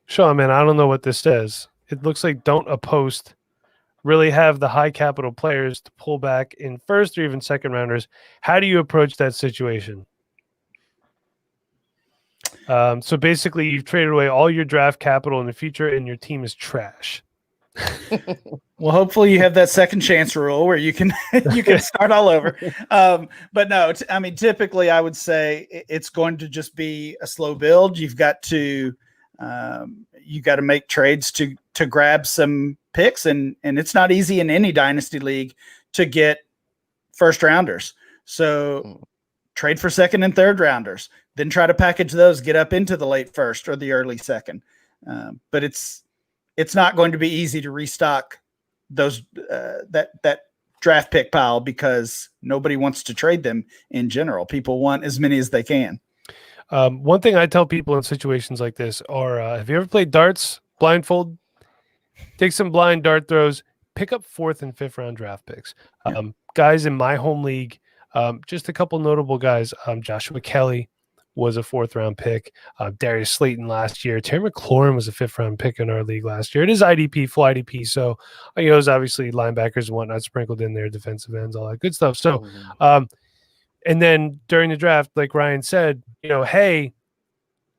Sean, man, I don't know what this says. It looks like don't a post really have the high capital players to pull back in first or even second rounders. How do you approach that situation? So basically you've traded away all your draft capital in the future and your team is trash. Well, hopefully you have that second chance rule where you can start all over. But no, I mean, typically I would say it's going to just be a slow build. You've got to you got to make trades to grab some picks, and it's not easy in any dynasty league to get first rounders. So trade for second and third rounders, then try to package those, get up into the late first or the early second. But it's not going to be easy to restock those that draft pick pile, because nobody wants to trade them in general. People want as many as they can. One thing I tell people in situations like this are, have you ever played darts blindfold? Take some blind dart throws, pick up 4th and 5th round draft picks. Guys in my home league, just a couple notable guys. Joshua Kelly was a 4th round pick. Darius Slayton last year. Terry McLaurin was a 5th round pick in our league last year. It is IDP, full IDP. So, there's obviously linebackers and whatnot sprinkled in there, defensive ends, all that good stuff. So, and then during the draft, like Ryan said, hey,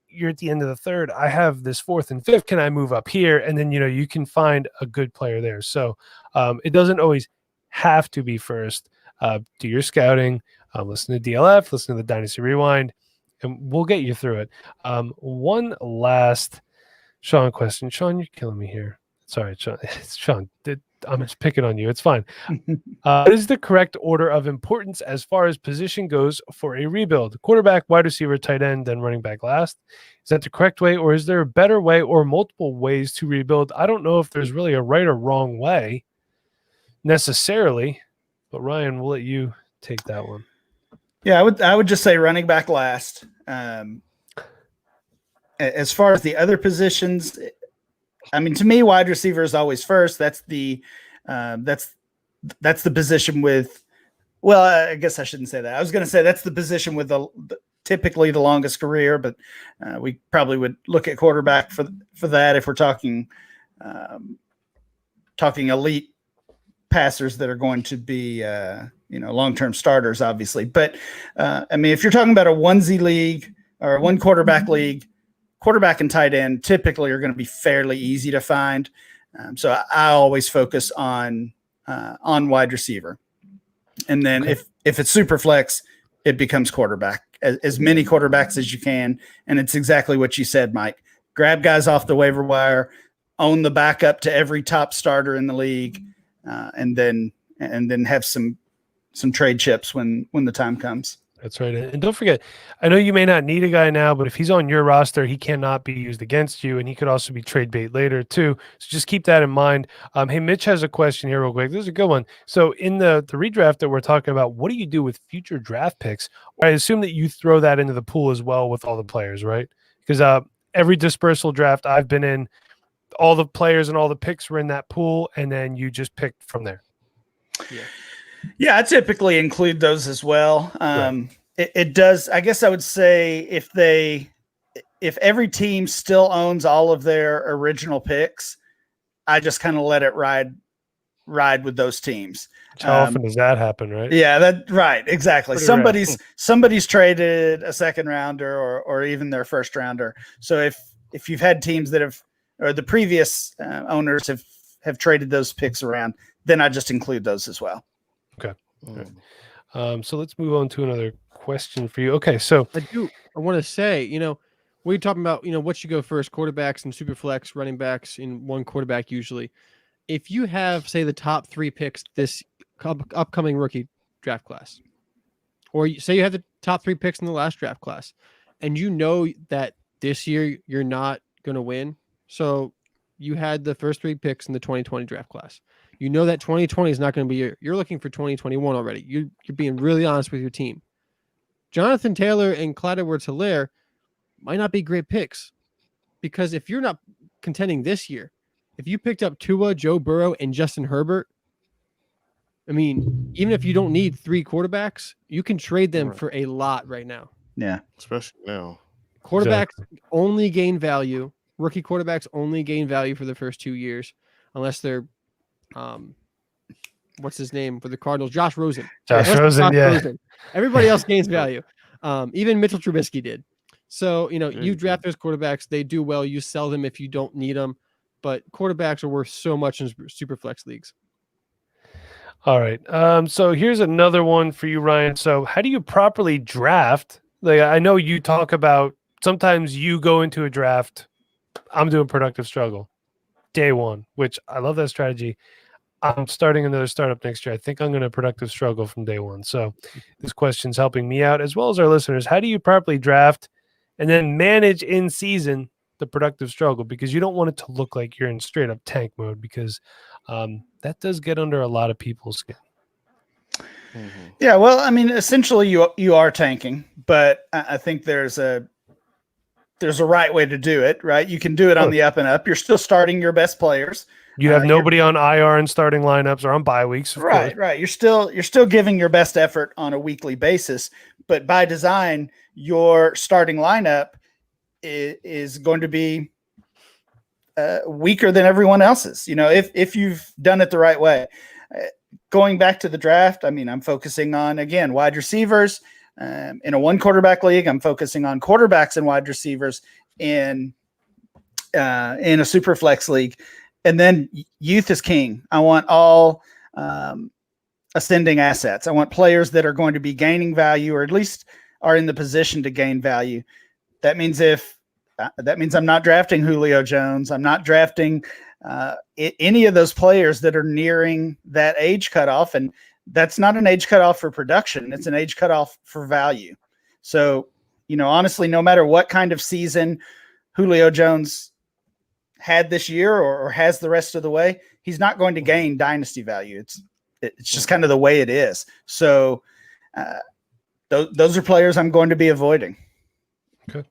you're at the end of the third. I have this 4th and 5th. Can I move up here? And then, you can find a good player there. So it doesn't always have to be first. Do your scouting, listen to DLF, listen to the Dynasty Rewind, and we'll get you through it. One last Sean question. Sean, you're killing me here. Sorry, Sean. Sean, I'm just picking on you. It's fine. What is the correct order of importance as far as position goes for a rebuild? Quarterback, wide receiver, tight end, then running back last. Is that the correct way, or is there a better way or multiple ways to rebuild? I don't know if there's really a right or wrong way necessarily, but Ryan, we'll let you take that one. Yeah, I would just say running back last. As far as the other positions, I mean, to me, wide receiver is always first. That's the position with. Well, I guess I shouldn't say that. I was going to say that's the position with typically the longest career, but we probably would look at quarterback for that if we're talking elite passers that are going to be long-term starters, obviously. But I mean, if you're talking about a onesie league or a one quarterback league, quarterback and tight end typically are going to be fairly easy to find. So I always focus on wide receiver. And then if it's super flex, it becomes quarterback, as many quarterbacks as you can. And it's exactly what you said, Mike. Grab guys off the waiver wire, own the backup to every top starter in the league, and then have some trade chips when the time comes. That's right. And don't forget, I know you may not need a guy now, but if he's on your roster, he cannot be used against you, and he could also be trade bait later too. So just keep that in mind. Hey, Mitch has a question here real quick. This is a good one. So in the redraft that we're talking about, what do you do with future draft picks? I assume that you throw that into the pool as well with all the players, right? Because every dispersal draft I've been in, all the players and all the picks were in that pool, and then you just picked from there. Yeah, I typically include those as well. Right. It does. I guess I would say if every team still owns all of their original picks, I just kind of let it ride with those teams. How often does that happen, right? Yeah, right. Exactly. Pretty Somebody's traded a second rounder or even their first rounder. So if you've had teams that have, or the previous owners have traded those picks around, then I just include those as well. Okay. Right. So let's move on to another question for you. Okay, so I want to say, we're talking about, what should go first, quarterbacks and super flex, running backs in one quarterback usually. If you have, say, the top 3 picks this upcoming rookie draft class, or say you have the top 3 picks in the last draft class, and you know that this year you're not going to win, so you had the first 3 picks in the 2020 draft class. You know that 2020 is not going to be you're looking for 2021 already. You're being really honest with your team. Jonathan Taylor and Clyde Edwards-Helaire might not be great picks, because if you're not contending this year, if you picked up Tua, Joe Burrow, and Justin Herbert, I mean, even if you don't need 3 quarterbacks, you can trade them for a lot right now. Yeah, especially now. Quarterbacks only gain value. Rookie quarterbacks only gain value for the first 2 years, unless they're what's his name for the Cardinals? Josh Rosen. Rosen. Everybody else gains value. Even Mitchell Trubisky did. So, you draft those quarterbacks. They do well. You sell them if you don't need them. But quarterbacks are worth so much in super flex leagues. All right. So here's another one for you, Ryan. So how do you properly draft? Like, I know you talk about sometimes you go into a draft I'm doing productive struggle day one, which I love that strategy. I'm starting another startup next year. I think I'm going to productive struggle from day one. So this question's helping me out as well as our listeners. How do you properly draft and then manage in season the productive struggle? Because you don't want it to look like you're in straight up tank mode, because that does get under a lot of people's skin. Mm-hmm. Yeah, well, I mean, essentially you are tanking, but I think there's a right way to do it, right? You can do it on the up and up. You're still starting your best players. You have nobody on IR and starting lineups or on bye weeks. Right. You're still giving your best effort on a weekly basis, but by design, your starting lineup is going to be weaker than everyone else's. You know, if you've done it the right way. Going back to the draft, I mean, I'm focusing on, again, wide receivers. In a one quarterback league, I'm focusing on quarterbacks and wide receivers in a super flex league. And then youth is king. I want all ascending assets. I want players that are going to be gaining value, or at least are in the position to gain value. That means I'm not drafting Julio Jones. I'm not drafting any of those players that are nearing that age cutoff. And that's not an age cutoff for production. It's an age cutoff for value. So, you know, honestly, no matter what kind of season Julio Jones had this year or has the rest of the way, he's not going to gain dynasty value. It's just kind of the way it is. So those are players I'm going to be avoiding. Okay.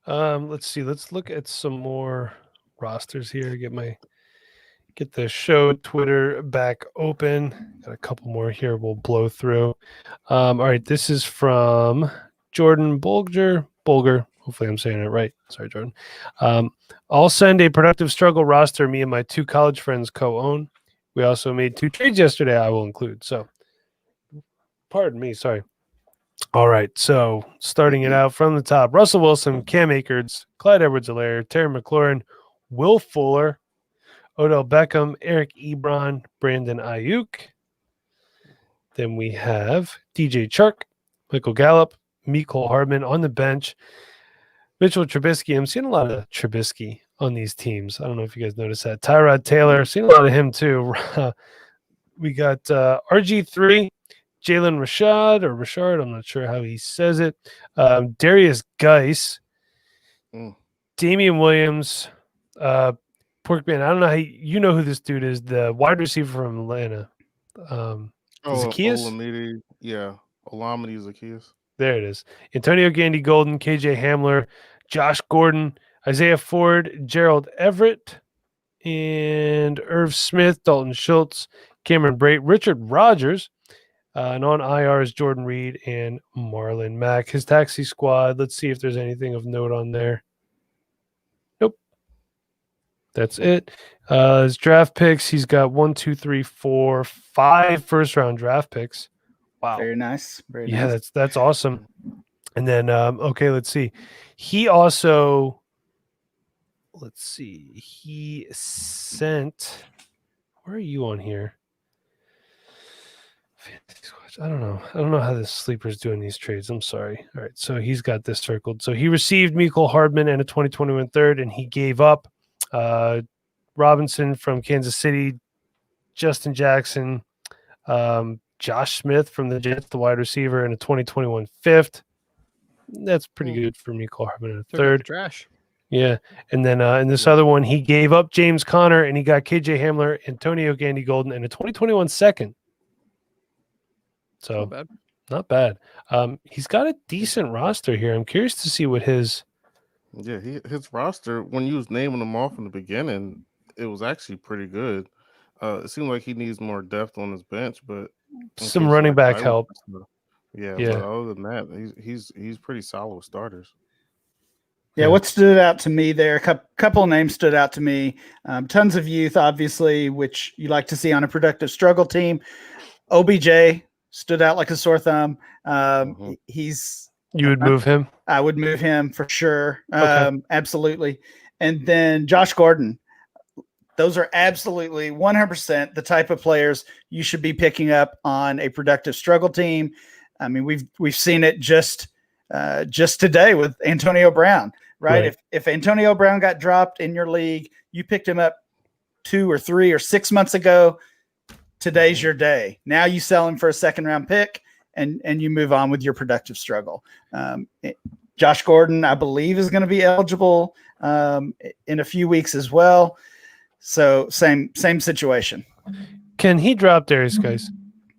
Let's see. Let's look at some more rosters here. Get the show Twitter back open. Got a couple more here we'll blow through. All right, this is from Jordan Bulger. Hopefully I'm saying it right. Sorry, Jordan. I'll send a productive struggle roster me and my two college friends co-own. We also made 2 trades yesterday I will include. So pardon me, sorry. All right, so starting it out from the top, Russell Wilson, Cam Akers, Clyde Edwards-Helaire, Terry McLaurin, Will Fuller, Odell Beckham, Eric Ebron, Brandon Ayuk. Then we have DJ Chark, Michael Gallup, Mecole Hardman on the bench, Mitchell Trubisky. I'm seeing a lot of Trubisky on these teams. I don't know if you guys noticed that. Tyrod Taylor, seen a lot of him too. We got RG3, Jalen Richard, I'm not sure how he says it. Darius Geis, Damian Williams, Porkman. I don't know how you know who this dude is. The wide receiver from Atlanta. Zacchaeus? Olamide. Yeah, Olamide Zacchaeus. There it is. Antonio Gandy Golden, KJ Hamler, Josh Gordon, Isaiah Ford, Gerald Everett, and Irv Smith, Dalton Schultz, Cameron Brate, Richard Rodgers, and on IR is Jordan Reed and Marlon Mack. His taxi squad, let's see if there's anything of note on there. Nope. That's it. His draft picks, he's got 5 first-round draft picks. Wow. Very nice. Very nice. Yeah, that's awesome. And then, okay, let's see. He also, he sent, where are you on here? I don't know how the sleeper's doing these trades. I'm sorry. All right, so he's got this circled. So he received Mecole Hardman and a 2021 third, and he gave up Robinson from Kansas City, Justin Jackson, Josh Smith from the Jets, the wide receiver, and a 2021 fifth. That's pretty good for Mecole Hardman in a third. Trash. Yeah. And then in this other one, he gave up James Conner, and he got KJ Hamler, Antonio Gandy Golden, and a 2021 second. So not bad. He's got a decent roster here. I'm curious to see what his his roster, when you was naming them off in the beginning, it was actually pretty good. It seemed like he needs more depth on his bench, but some running back help. Yeah. But other than that, he's pretty solid with starters. Yeah, what stood out to me there? A couple of names stood out to me. Tons of youth, obviously, which you like to see on a productive struggle team. OBJ stood out like a sore thumb. You would move him? I would move him for sure. Okay. Absolutely. And then Josh Gordon. Those are absolutely 100% the type of players you should be picking up on a productive struggle team. I mean, we've seen it just today with Antonio Brown. right? Right. If Antonio Brown got dropped in your league, you picked him up 2 or 3 or 6 months ago, today's your day. Now you sell him for a second-round pick, and you move on with your productive struggle. Josh Gordon, I believe, is going to be eligible in a few weeks as well. So same situation. Can he drop Darius Geis?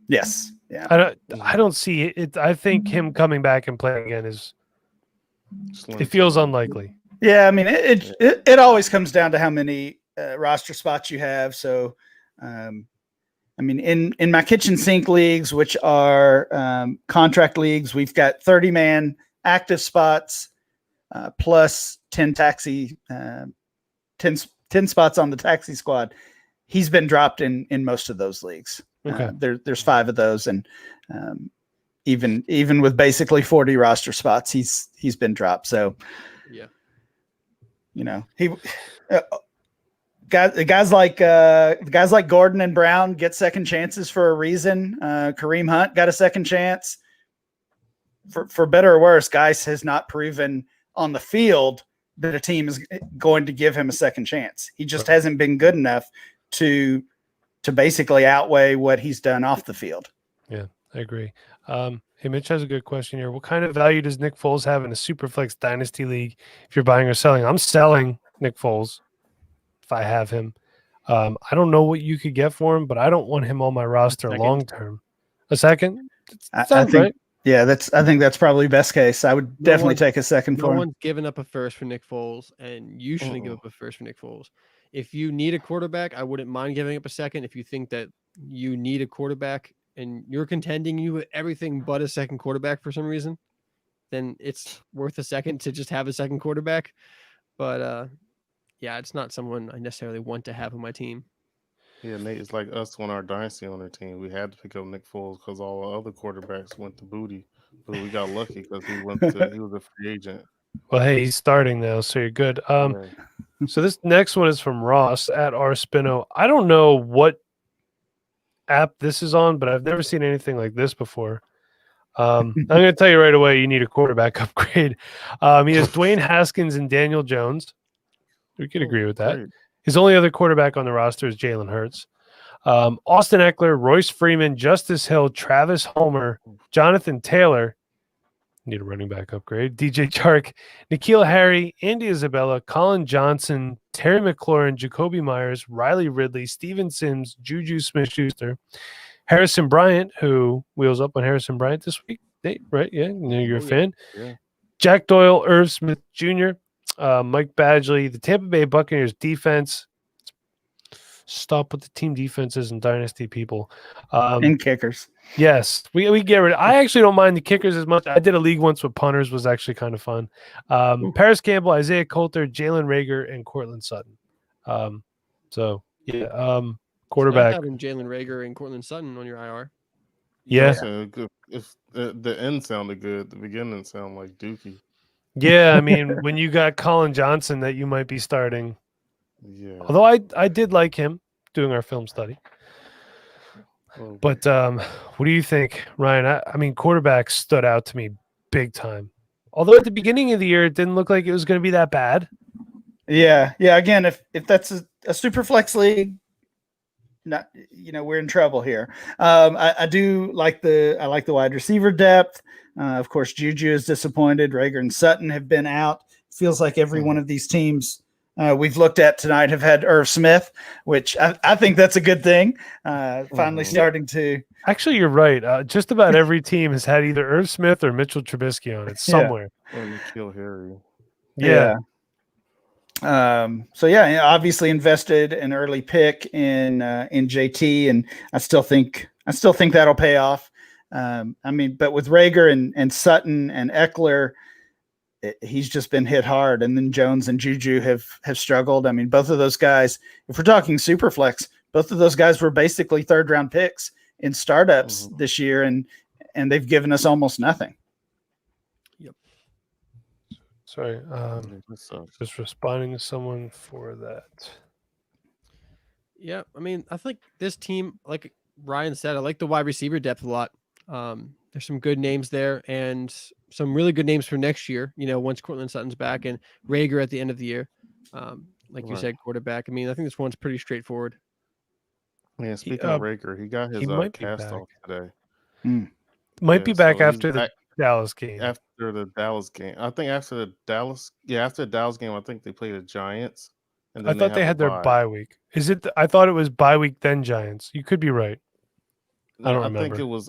Yes. Yeah. I don't see it. I think him coming back and playing again it feels unlikely. Yeah, I mean, it always comes down to how many roster spots you have. So, I mean, in my kitchen sink leagues, which are contract leagues, we've got 30-man active spots plus 10 spots on the taxi squad. He's been dropped in most of those leagues. Okay. There's 5 of those, and even with basically 40 roster spots, he's been dropped. So, yeah, guys like Gordon and Brown get second chances for a reason. Kareem Hunt got a second chance. For better or worse, Geis has not proven on the field that a team is going to give him a second chance. He just hasn't been good enough to basically outweigh what he's done off the field. Yeah, I agree. Hey, Mitch has a good question here. What kind of value does Nick Foles have in a Superflex Dynasty League if you're buying or selling? I'm selling Nick Foles if I have him. I don't know what you could get for him, but I don't want him on my roster long term. A second? I think, right? Yeah, I think that's probably best case. I would definitely take a second for him. No one's given up a first for Nick Foles, and you shouldn't give up a first for Nick Foles. If you need a quarterback, I wouldn't mind giving up a second. If you think that you need a quarterback and you're contending you with everything but a second quarterback for some reason, then it's worth a second to just have a second quarterback. But yeah, it's not someone I necessarily want to have on my team. Yeah, Nate, it's like us on our Dynasty on our team. We had to pick up Nick Foles because all our other quarterbacks went to booty. But we got lucky because he was a free agent. Well, hey, he's starting now, so you're good. So this next one is from Ross at rspino. I don't know what app this is on, but I've never seen anything like this before. I'm going to tell you right away, you need a quarterback upgrade. He has Dwayne Haskins and Daniel Jones. We could agree with that. Great. His only other quarterback on the roster is Jalen Hurts. Austin Eckler, Royce Freeman, Justice Hill, Travis Homer, Jonathan Taylor. Need a running back upgrade. DJ Chark, N'Keal Harry, Andy Isabella, Colin Johnson, Terry McLaurin, Jacoby Myers, Riley Ridley, Steven Sims, Juju Smith-Schuster, Harrison Bryant, who wheels up on Harrison Bryant this week. Nate, right? Yeah, you're a fan. Yeah. Jack Doyle, Irv Smith Jr., Mike Badgley, the Tampa Bay Buccaneers defense. Stop with the team defenses and dynasty people. And kickers. Yes, we get rid of. I actually don't mind the kickers as much. I did a league once with punters, was actually kind of fun. Paris Campbell, Isaiah Coulter, Jalen Reagor, and Cortland Sutton. So yeah, quarterback. Having Jalen Reagor and Cortland Sutton on your IR. Yeah. If the end sounded good, the beginning sounded like Dookie. Yeah, I mean, when you got Colin Johnson that you might be starting. Yeah. Although I did like him doing our film study. But what do you think, Ryan? I mean, quarterbacks stood out to me big time. Although at the beginning of the year, it didn't look like it was going to be that bad. Yeah. Again, if that's a super flex league, we're in trouble here. I do like the wide receiver depth. Of course, Juju is disappointed. Reagor and Sutton have been out. Feels like every one of these teams we've looked at tonight have had Irv Smith, which I think that's a good thing. Finally starting to. Actually, you're right. Just about every team has had either Irv Smith or Mitchell Trubisky on it somewhere. Or N'Keal Harry. Yeah. So yeah, obviously invested an early pick in JT, and I still think that'll pay off. I mean, but with Reagor and Sutton and Eckler, he's just been hit hard, and then Jones and Juju have struggled. I mean, both of those guys, if we're talking super flex, both of those guys were basically third round picks in startups this year, and they've given us almost nothing. Yep. Sorry, just responding to someone for that. Yeah, I mean, I think this team, like Ryan said, I like the wide receiver depth a lot. There's some good names there and some really good names for next year. Once Cortland Sutton's back and Rager at the end of the year, like you said, quarterback. I mean, I think this one's pretty straightforward. Yeah, speaking of Rager, he got his cast off today. Might be back after the Dallas game. After the Dallas game, I think after the Dallas game, I think they played the Giants. And then I thought they had their bye week. Is it? I thought it was bye week then Giants. You could be right. I don't remember.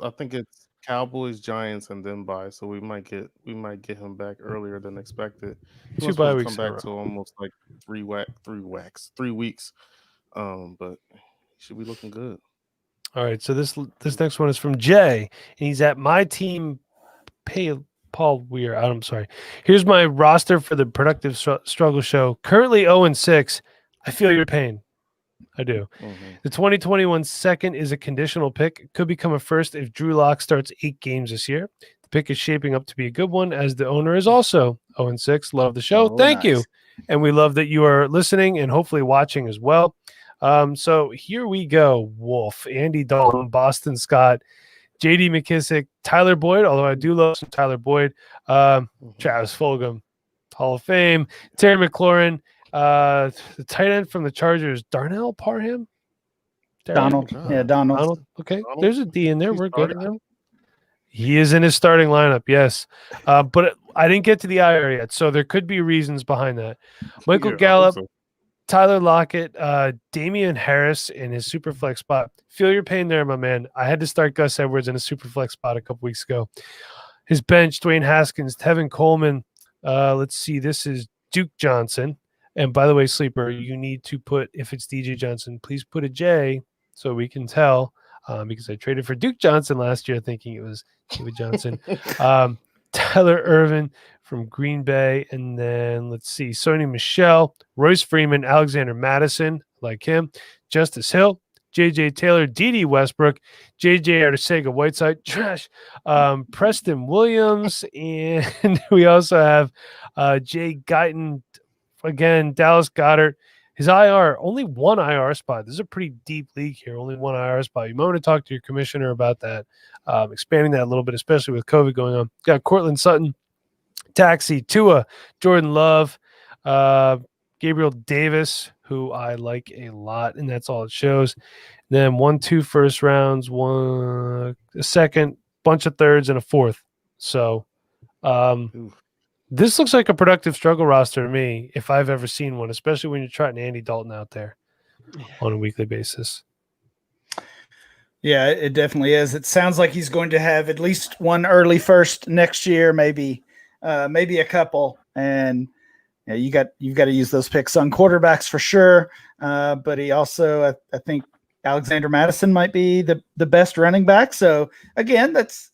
I think it's Cowboys, Giants, and then bye. So we might get him back earlier than expected. He was supposed to come back to almost like 3 weeks. But he should be looking good. All right, so this next one is from Jay, and he's at my team. Paul Weir. I'm sorry. Here's my roster for the Productive Struggle Show. Currently 0-6. I feel your pain. I do. The 2021 second is a conditional pick. It could become a first if Drew Lock starts 8 games this year. The pick is shaping up to be a good one, as the owner is also 0-6. Love the show. Thank you. And we love that you are listening and hopefully watching as well. So here we go. Wolf, Andy Dalton, Boston Scott, J.D. McKissick, Tyler Boyd, although I do love some Tyler Boyd, Travis Fulgham, Hall of Fame, Terry McLaurin, the tight end from the Chargers, Darnell Parham? Donald. Yeah, Donald. Okay, there's a D in there. We're good. He is in his starting lineup, yes. But I didn't get to the IR yet, so there could be reasons behind that. Michael Gallup, Tyler Lockett, Damian Harris in his super flex spot. Feel your pain there, my man. I had to start Gus Edwards in a super flex spot a couple weeks ago. His bench, Dwayne Haskins, Tevin Coleman. Let's see. This is Duke Johnson. And by the way, Sleeper, you need to put, if it's DJ Johnson, please put a J so we can tell, because I traded for Duke Johnson last year thinking it was David Johnson. Tyler Irvin from Green Bay. And then let's see, Sony Michel, Royce Freeman, Alexander Madison, like him, Justice Hill, J.J. Taylor, D.D. Westbrook, J.J. Arcega Whiteside, trash, Preston Williams, and we also have Jay Guyton, again, Dallas Goedert. His IR, only one IR spot. This is a pretty deep league here, only one IR spot. You might want to talk to your commissioner about that, expanding that a little bit, especially with COVID going on. Got Cortland Sutton, Taxi, Tua, Jordan Love, Gabriel Davis, who I like a lot, and that's all it shows. Then 1-2 first rounds, a second, bunch of thirds, and a fourth. So this looks like a productive struggle roster to me, if I've ever seen one, especially when you're trotting Andy Dalton out there on a weekly basis. Yeah, it definitely is. It sounds like he's going to have at least one early first next year, maybe a couple. And yeah, you've got to use those picks on quarterbacks for sure. But he also, I think Alexander Madison might be the best running back. So again, that's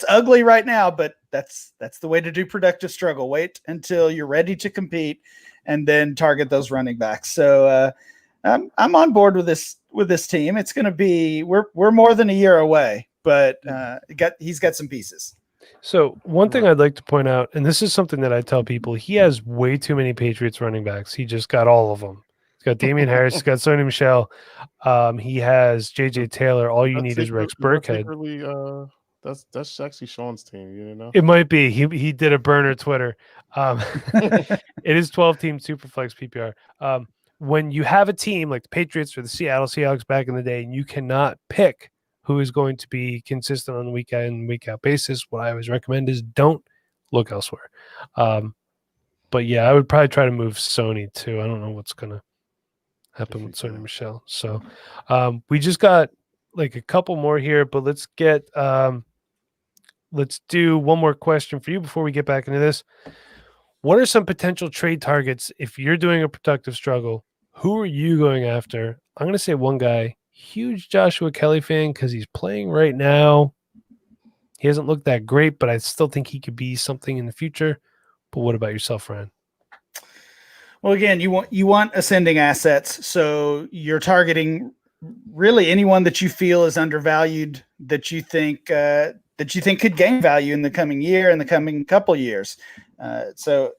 ugly right now, but that's the way to do productive struggle. Wait until you're ready to compete and then target those running backs. So I'm on board with this team. It's going to be, we're more than a year away, but he's got some pieces. So one thing I'd like to point out, and this is something that I tell people, he has way too many Patriots running backs. He just got all of them. He's got Damian Harris. He's got Sony Michel. He has J.J. Taylor. All you need is Rex Burkhead. That's actually Sean's team, you know. It might be. He did a burner Twitter. It is 12-team Superflex PPR. When you have a team like the Patriots or the Seattle Seahawks back in the day, and you cannot pick who is going to be consistent on a week in, week out basis, what I always recommend is don't look elsewhere. But yeah, I would probably try to move Sony too. I don't know what's going to happen with Sony Michel. So we just got like a couple more here, but let's do one more question for you before we get back into this. What are some potential trade targets if you're doing a productive struggle? Who are you going after? I'm going to say one guy, huge Joshua Kelly fan because he's playing right now. He hasn't looked that great, but I still think he could be something in the future. But what about yourself, Ryan? Well, again, you want ascending assets, so you're targeting really anyone that you feel is undervalued, that you think could gain value in the coming year, in the coming couple years. So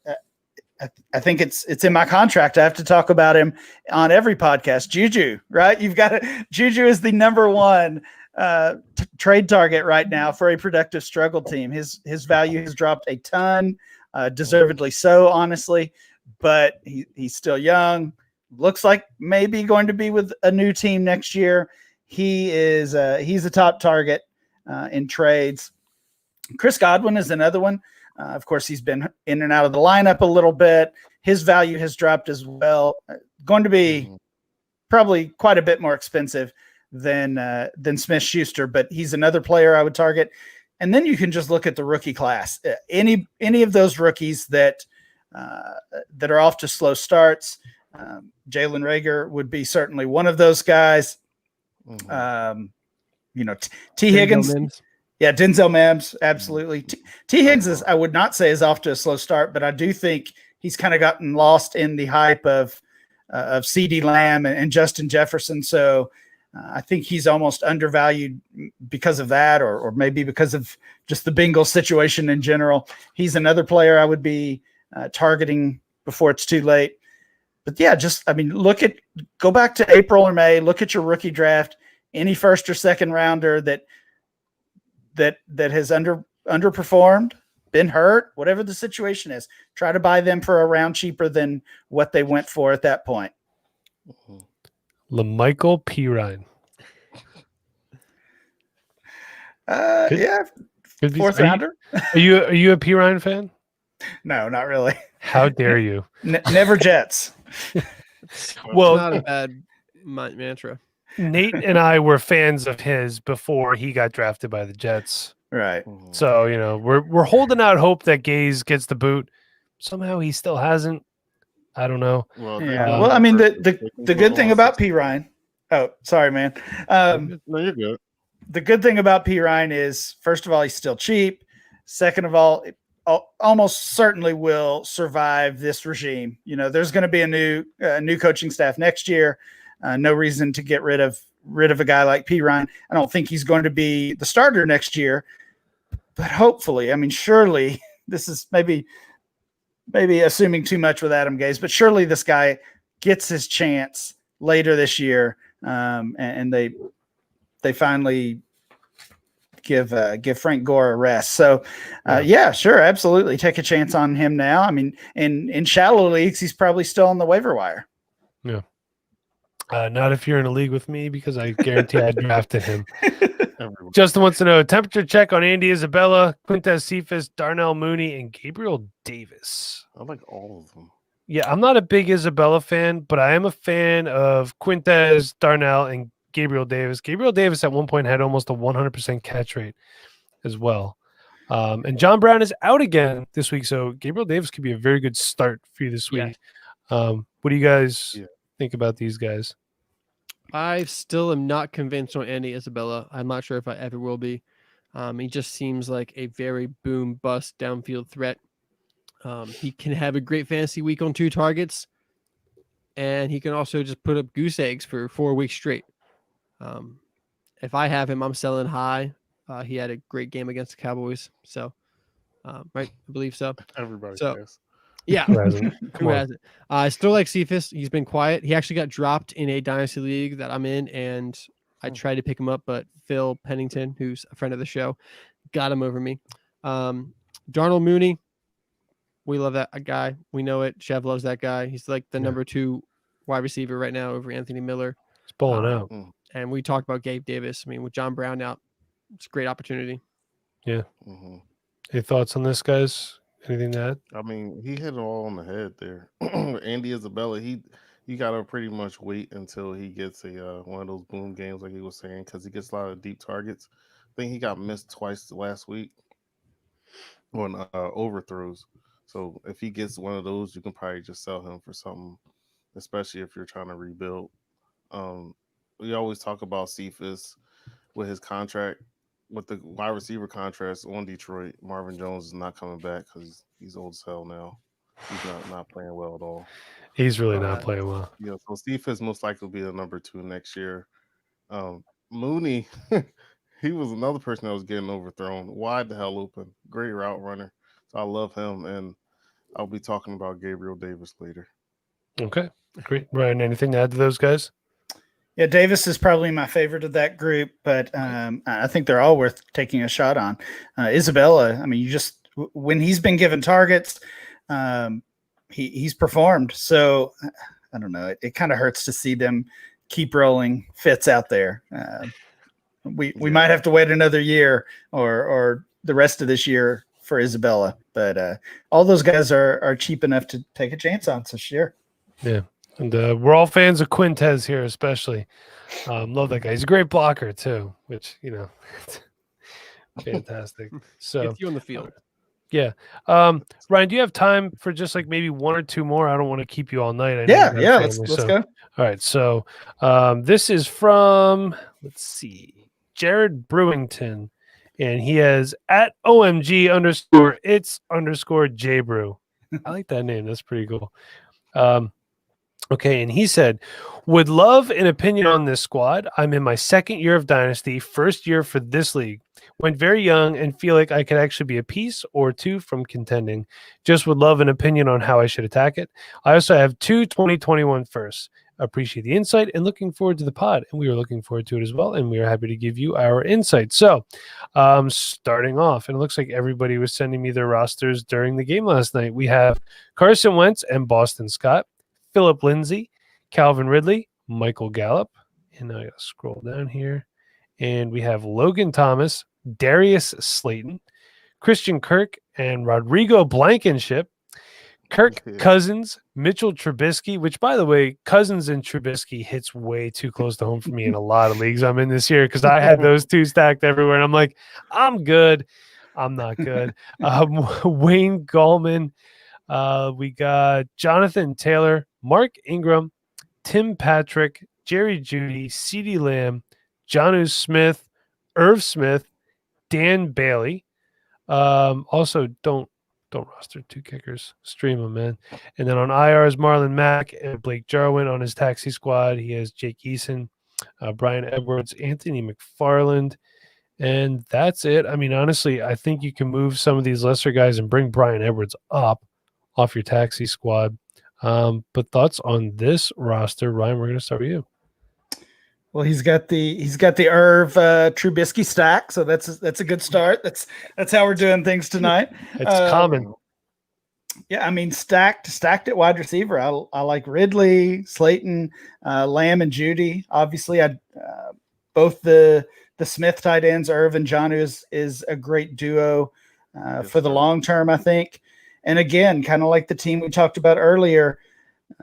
I think it's in my contract. I have to talk about him on every podcast. Juju, right? You've got Juju is the number one trade target right now for a productive struggle team. His value has dropped a ton, deservedly so, honestly, but he's still young. Looks like maybe going to be with a new team next year. He's a top target in trades. Chris Godwin is another one. Of course, he's been in and out of the lineup a little bit. His value has dropped as well. Going to be probably quite a bit more expensive than Smith-Schuster, but he's another player I would target. And then you can just look at the rookie class. Any of those rookies that are off to slow starts. Jalen Reagor would be certainly one of those guys. T. Higgins. Mims. Yeah, Denzel Mims, absolutely. T. Higgins I would not say is off to a slow start, but I do think he's kind of gotten lost in the hype of CeeDee Lamb and Justin Jefferson. So I think he's almost undervalued because of that, or maybe because of just the Bengals situation in general. He's another player I would be targeting before it's too late. But yeah, go back to April or May, look at your rookie draft, any first or second rounder that has underperformed, been hurt, whatever the situation is, try to buy them for a round cheaper than what they went for at that point. LaMichael Pirine. Yeah. Fourth rounder. Are you a Pirine fan? No, not really. How dare you? Never Jets. Well, not a bad mantra. Nate and I were fans of his before he got drafted by the Jets. Right. So, we're holding out hope that Gaze gets the boot. Somehow he still hasn't. I don't know. Well, the good thing about Pirine. Oh, sorry, man. No, you're good. The good thing about Pirine is, first of all, he's still cheap. Second of all, it almost certainly will survive this regime. There's going to be a new coaching staff next year. No reason to get rid of a guy like Pirine. I don't think he's going to be the starter next year, but hopefully, surely this is maybe assuming too much with Adam Gase, but surely this guy gets his chance later this year, and they finally give Frank Gore a rest. So, yeah, sure, absolutely, take a chance on him now. In shallow leagues, he's probably still on the waiver wire. Yeah. Not if you're in a league with me, because I guarantee I drafted him. Justin wants to know temperature check on Andy Isabella, Quintez Cephas, Darnell Mooney, and Gabriel Davis. I like all of them. Yeah, I'm not a big Isabella fan, but I am a fan of Quintez, Darnell, and Gabriel Davis. Gabriel Davis at one point had almost a 100% catch rate as well. And John Brown is out again this week, so Gabriel Davis could be a very good start for you this week. Yeah. What do you guys think about these guys? I still am not convinced on Andy Isabella. I'm not sure if I ever will be. He just seems like a very boom bust downfield threat. He can have a great fantasy week on 2 targets, and he can also just put up goose eggs for 4 weeks straight. If I have him, I'm selling high. He had a great game against the Cowboys, so right, I believe so. Everybody does. Yeah, who hasn't? I still like Cephas. He's been quiet. He actually got dropped in a Dynasty league that I'm in, and I tried to pick him up, but Phil Pennington, who's a friend of the show, got him over me. Darnell Mooney, we love that guy. We know it. Chev loves that guy. He's like the number 2 wide receiver right now over Anthony Miller. He's balling out. And we talked about Gabe Davis. With John Brown out, it's a great opportunity. Yeah. Any thoughts on this, guys? Anything to add? He hit it all on the head there. Andy Isabella, you got to pretty much wait until he gets one of those boom games, like he was saying, because he gets a lot of deep targets. I think he got missed twice last week on overthrows. So if he gets one of those, you can probably just sell him for something, especially if you're trying to rebuild. We always talk about Cephas with his contract. With the wide receiver contracts on Detroit, Marvin Jones is not coming back because he's old as hell now. He's not playing well at all. He's really not playing well. Yeah, so Cephas most likely will be the number 2 next year. Mooney, he was another person that was getting overthrown. Wide the hell open. Great route runner. So I love him, and I'll be talking about Gabriel Davis later. Okay, great. Ryan, anything to add to those guys? Yeah, Davis is probably my favorite of that group, but I think they're all worth taking a shot on. Isabella, I mean, when he's been given targets, he's performed. So I don't know. It kind of hurts to see them keep rolling Fitz out there. We might have to wait another year or the rest of this year for Isabella, but all those guys are cheap enough to take a chance on. So sure. Yeah. And we're all fans of Quintez here, especially. Love that guy. He's a great blocker too, which, fantastic. So gets you on the field. Yeah. Ryan, do you have time for just like maybe one or two more? I don't want to keep you all night. Yeah. Let's go. All right. So this is from, let's see, Jared Brewington. And he has at OMG_it's_JBrew. I like that name. That's pretty cool. Okay, and he said, would love an opinion on this squad. I'm in my second year of Dynasty, first year for this league. Went very young and feel like I could actually be a piece or two from contending. Just would love an opinion on how I should attack it. I also have 2 2021 firsts. Appreciate the insight and looking forward to the pod. And we were looking forward to it as well. And we are happy to give you our insight. So starting off, and it looks like everybody was sending me their rosters during the game last night. We have Carson Wentz and Boston Scott, Philip Lindsay, Calvin Ridley, Michael Gallup. And I got to scroll down here. And we have Logan Thomas, Darius Slayton, Christian Kirk, and Rodrigo Blankenship. Kirk Cousins, Mitchell Trubisky, which, by the way, Cousins and Trubisky hits way too close to home for me in a lot of leagues I'm in this year because I had those two stacked everywhere. And I'm like, I'm good. I'm not good. Wayne Gallman. We got Jonathan Taylor, Mark Ingram, Tim Patrick, Jerry Jeudy, CeeDee Lamb, Jonnu Smith, Irv Smith, Dan Bailey. Also, don't roster 2 kickers. Stream them, man. And then on IR is Marlon Mack and Blake Jarwin. On his taxi squad, he has Jake Eason, Brian Edwards, Anthony McFarland, and that's it. I mean, honestly, I think you can move some of these lesser guys and bring Brian Edwards up off your taxi squad. But thoughts on this roster, Ryan? We're going to start with you. Well, he's got the Irv Trubisky stack, so that's a good start. That's how we're doing things tonight. It's common. Yeah, I mean stacked at wide receiver. I like Ridley, Slayton, Lamb, and Jeudy. Obviously, both the Smith tight ends, Irv and Jonnu is a great duo for the long term, I think. And again, kind of like the team we talked about earlier.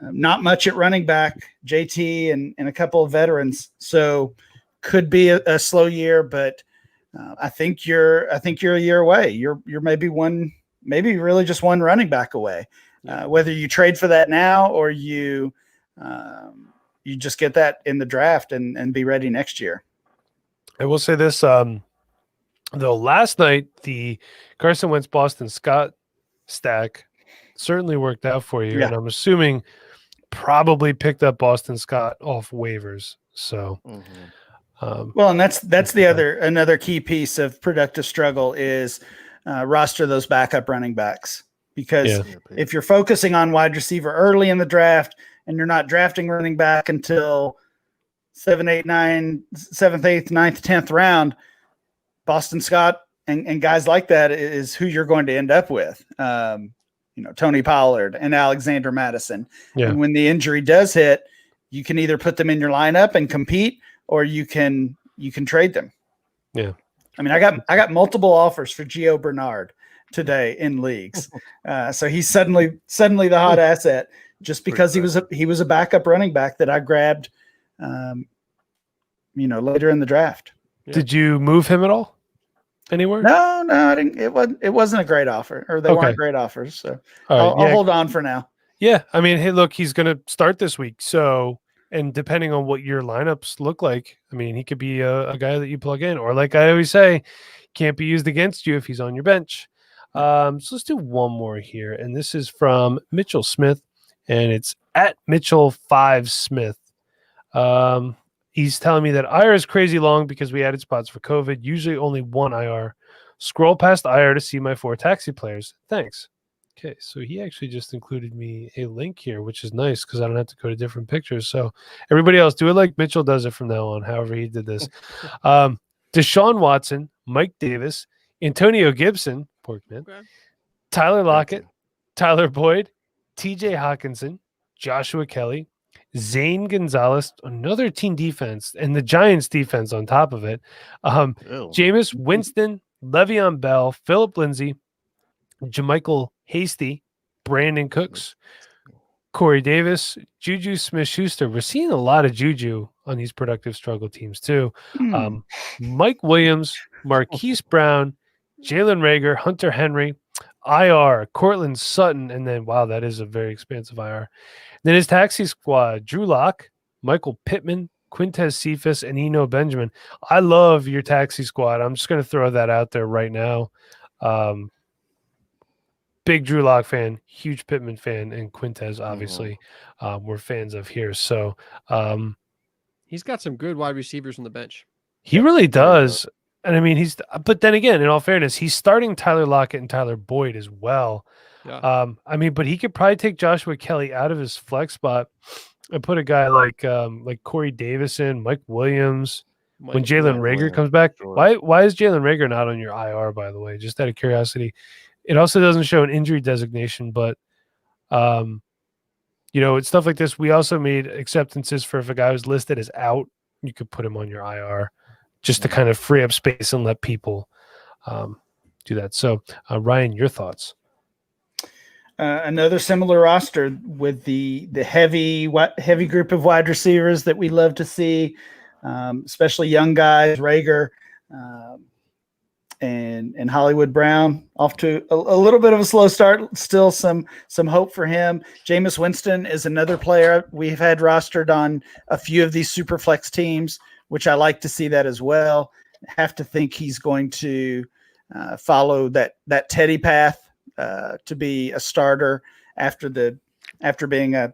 Not much at running back, JT and a couple of veterans. So could be a slow year, but I think you're a year away. You're maybe really just one running back away. Whether you trade for that now or you just get that in the draft and be ready next year. I will say this, though, last night the Carson Wentz Boston Scott stack certainly worked out for you, and I'm assuming probably picked up Boston Scott off waivers. So, well, and that's another key piece of productive struggle is roster those backup running backs, because if you're focusing on wide receiver early in the draft and you're not drafting running back until 7th, 8th, 9th, 10th round, Boston Scott and guys like that is who you're going to end up with. Tony Pollard and Alexander Madison. Yeah. And when the injury does hit, you can either put them in your lineup and compete, or you can trade them. Yeah. I mean, I got multiple offers for Gio Bernard today in leagues. So he's suddenly the hot asset just because he was a backup running back that I grabbed, later in the draft. Yeah. Did you move him at all? Anywhere? No, I didn't. It wasn't a great offer, or they weren't great offers. So I'll hold on for now. Yeah, I mean, hey, look, he's going to start this week. So, and depending on what your lineups look like, I mean, he could be a guy that you plug in, or like I always say, can't be used against you if he's on your bench. So let's do one more here, and this is from Mitchell Smith, and it's at Mitchell5Smith. He's telling me that IR is crazy long because we added spots for COVID, usually only one IR. Scroll past IR to see my 4 taxi players. Thanks. Okay, so he actually just included me a link here, which is nice because I don't have to go to different pictures. So everybody else, do it like Mitchell does it from now on, however he did this. Deshaun Watson, Mike Davis, Antonio Gibson, Porkman, Okay. Tyler Lockett, Tyler Boyd, TJ Hawkinson, Joshua Kelly, Zane Gonzalez, another team defense, and the Giants defense on top of it. Jameis Winston, Le'Veon Bell, Philip Lindsay, Jermichael Hasty, Brandon Cooks, Corey Davis, Juju Smith-Schuster. We're seeing a lot of Juju on these productive struggle teams too. Mike Williams, Marquise Brown, Jalen Reagor, Hunter Henry, IR, Cortland Sutton, and then, wow, that is a very expansive IR. Then his taxi squad, Drew Lock, Michael Pittman, Quintez Cephas, and Eno Benjamin. I love your taxi squad. I'm just going to throw that out there right now. Big Drew Lock fan, huge Pittman fan, and Quintez, obviously, we're fans of here. So he's got some good wide receivers on the bench. He really does. And I mean, but then again, in all fairness, he's starting Tyler Lockett and Tyler Boyd as well. Yeah. I mean, but he could probably take Joshua Kelly out of his flex spot and put a guy like Corey Davison, Mike Williams. When Jalen Reagor comes back, why is Jalen Reagor not on your IR, by the way? Just out of curiosity. It also doesn't show an injury designation, but it's stuff like this. We also made acceptances for if a guy was listed as out, you could put him on your IR just to kind of free up space and let people do that. So, Ryan, your thoughts? Another similar roster with the heavy group of wide receivers that we love to see, especially young guys, Reagor, and Hollywood Brown off to a little bit of a slow start. Still some hope for him. Jameis Winston is another player we've had rostered on a few of these super flex teams, which I like to see that as well. Have to think he's going to follow that Teddy path to be a starter after being a,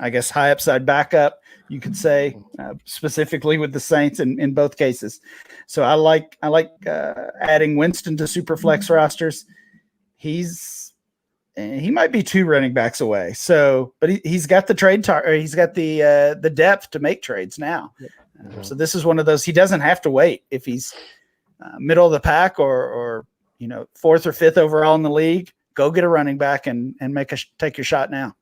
I guess, high upside backup, you could say, specifically with the Saints in both cases. So I like adding Winston to Superflex rosters. He might be 2 running backs away. So, but he's got the he's got the depth to make trades now. So this is one of those, he doesn't have to wait if he's middle of the pack or 4th or 5th overall in the league. Go get a running back and take your shot now.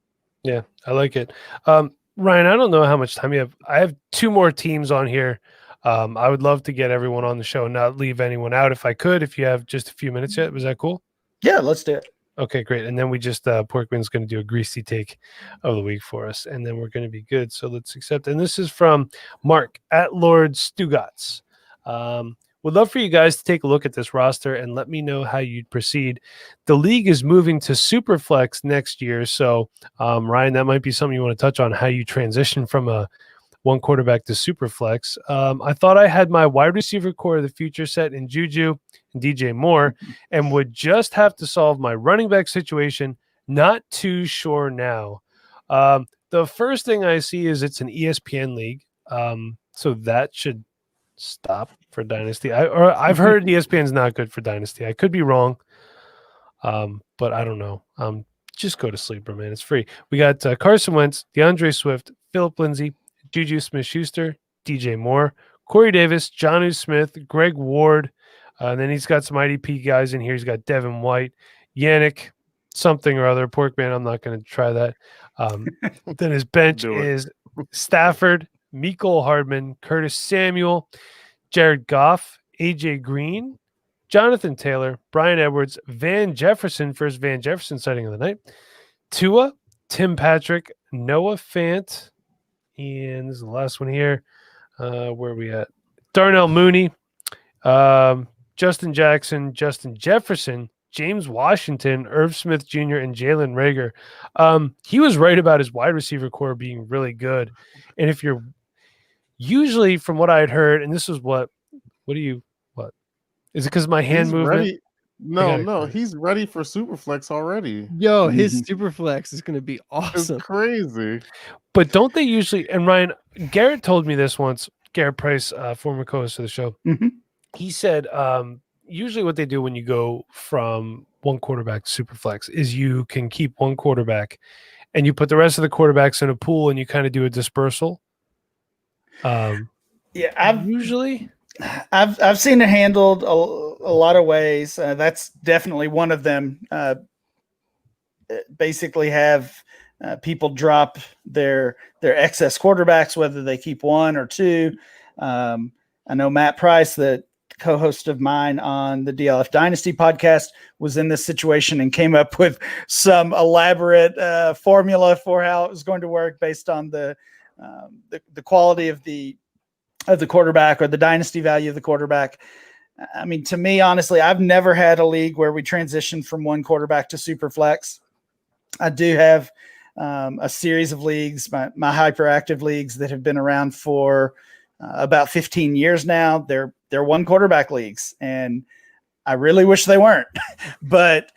Yeah, I like it. Ryan, I don't know how much time you have. I have 2 more teams on here. I would love to get everyone on the show and not leave anyone out if I could, if you have just a few minutes yet. Was that cool? Yeah, let's do it. Okay, great. And then we just, Porkman's going to do a greasy take of the week for us, and then we're going to be good. So let's accept. And this is from Mark at Lord Stugatz. Would love for you guys to take a look at this roster and let me know how you'd proceed. The league is moving to Superflex next year. So, Ryan, that might be something you want to touch on, how you transition from a 1 quarterback to Superflex. I thought I had my wide receiver core of the future set in Juju and DJ Moore and would just have to solve my running back situation. Not too sure now. The first thing I see is it's an ESPN league. So that should stop for Dynasty. I've heard ESPN's not good for Dynasty. I could be wrong, but I don't know. Just go to Sleeper, man. It's free. We got Carson Wentz, DeAndre Swift, Philip Lindsay, Juju Smith-Schuster, DJ Moore, Corey Davis, Jonnu Smith, Greg Ward. And then he's got some IDP guys in here. He's got Devin White, Yannick, something or other. Porkman, I'm not going to try that. Then his bench is Stafford, Mecole Hardman, Curtis Samuel, Jared Goff, AJ Green, Jonathan Taylor, Brian Edwards, Van Jefferson, first Van Jefferson sighting of the night, Tua, Tim Patrick, Noah Fant, and this is the last one here. Where are we at? Darnell Mooney, Justin Jackson, Justin Jefferson, James Washington, Irv Smith Jr., and Jalen Reagor. He was right about his wide receiver core being really good. And if you're usually, from what I had heard, and this is what is it because my hand movement? Ready. No, he's ready for Superflex already. Yo, his Superflex is going to be awesome. It's crazy. But don't they usually, and Ryan, Garrett told me this once, Garrett Price, former co-host of the show, he said usually what they do when you go from one quarterback super flex is you can keep one quarterback and you put the rest of the quarterbacks in a pool and you kind of do a dispersal. Yeah, I've seen it handled a lot of ways. That's definitely one of them. Basically, have people drop their excess quarterbacks, whether they keep one or two. I know Matt Price, the co-host of mine on the DLF Dynasty podcast, was in this situation and came up with some elaborate formula for how it was going to work based on the quality of the quarterback or the dynasty value of the quarterback. I mean, to me, honestly, I've never had a league where we transitioned from one quarterback to super flex. I do have a series of leagues, my hyperactive leagues that have been around for about 15 years now. They're one quarterback leagues, and I really wish they weren't. But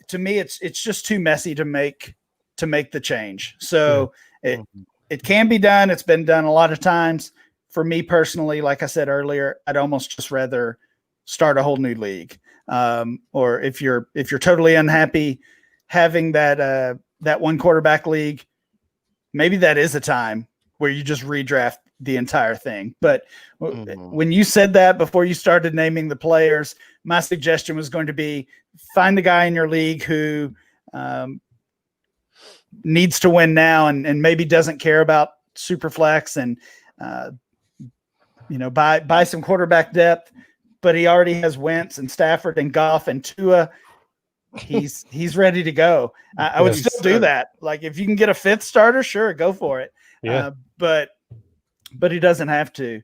to me, it's just too messy to make the change. So it can be done. It's been done a lot of times. For me personally, like I said earlier, I'd almost just rather start a whole new league. Or if you're totally unhappy having that one quarterback league, maybe that is a time where you just redraft the entire thing. But when you said that before you started naming the players, my suggestion was going to be find the guy in your league who needs to win now and maybe doesn't care about super flex and buy some quarterback depth, but he already has Wentz and Stafford and Goff and Tua. He's ready to go. I would still do that. Like if you can get a fifth starter, sure, go for it. Yeah. But he doesn't have to.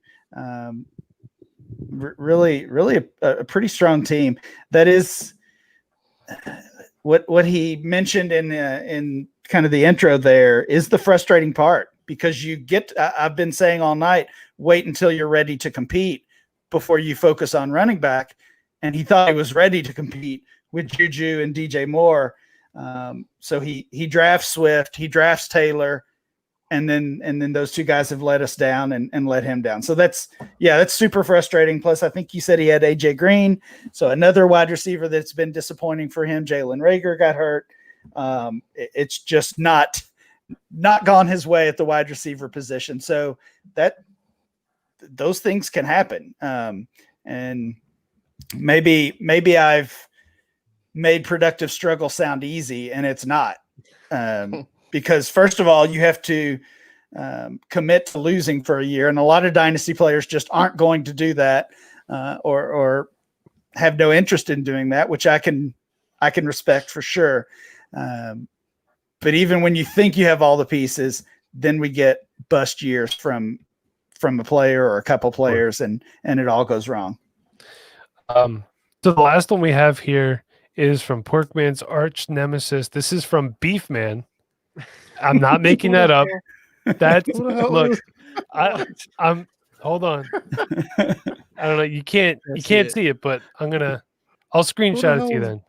Really a pretty strong team. That is what he mentioned in kind of the intro there is the frustrating part, because I've been saying all night, wait until you're ready to compete before you focus on running back. And he thought he was ready to compete with Juju and DJ Moore. So he drafts Swift, he drafts Taylor, and then those two guys have let us down and let him down. So that's super frustrating. Plus, I think you said he had AJ Green. So another wide receiver that's been disappointing for him. Jalen Reagor got hurt. It's just not gone his way at the wide receiver position. So those things can happen. And maybe I've made productive struggle sound easy, and it's not. Because first of all, you have to commit to losing for a year, and a lot of dynasty players just aren't going to do that, or have no interest in doing that, which I can respect for sure. But even when you think you have all the pieces, then we get bust years from a player or a couple players, and it all goes wrong. So the last one we have here is from Porkman's arch nemesis. This is from Beefman. I'm not making that up. That's look. I'm hold on. I don't know. You can't see it, but I'll screenshot it to you then.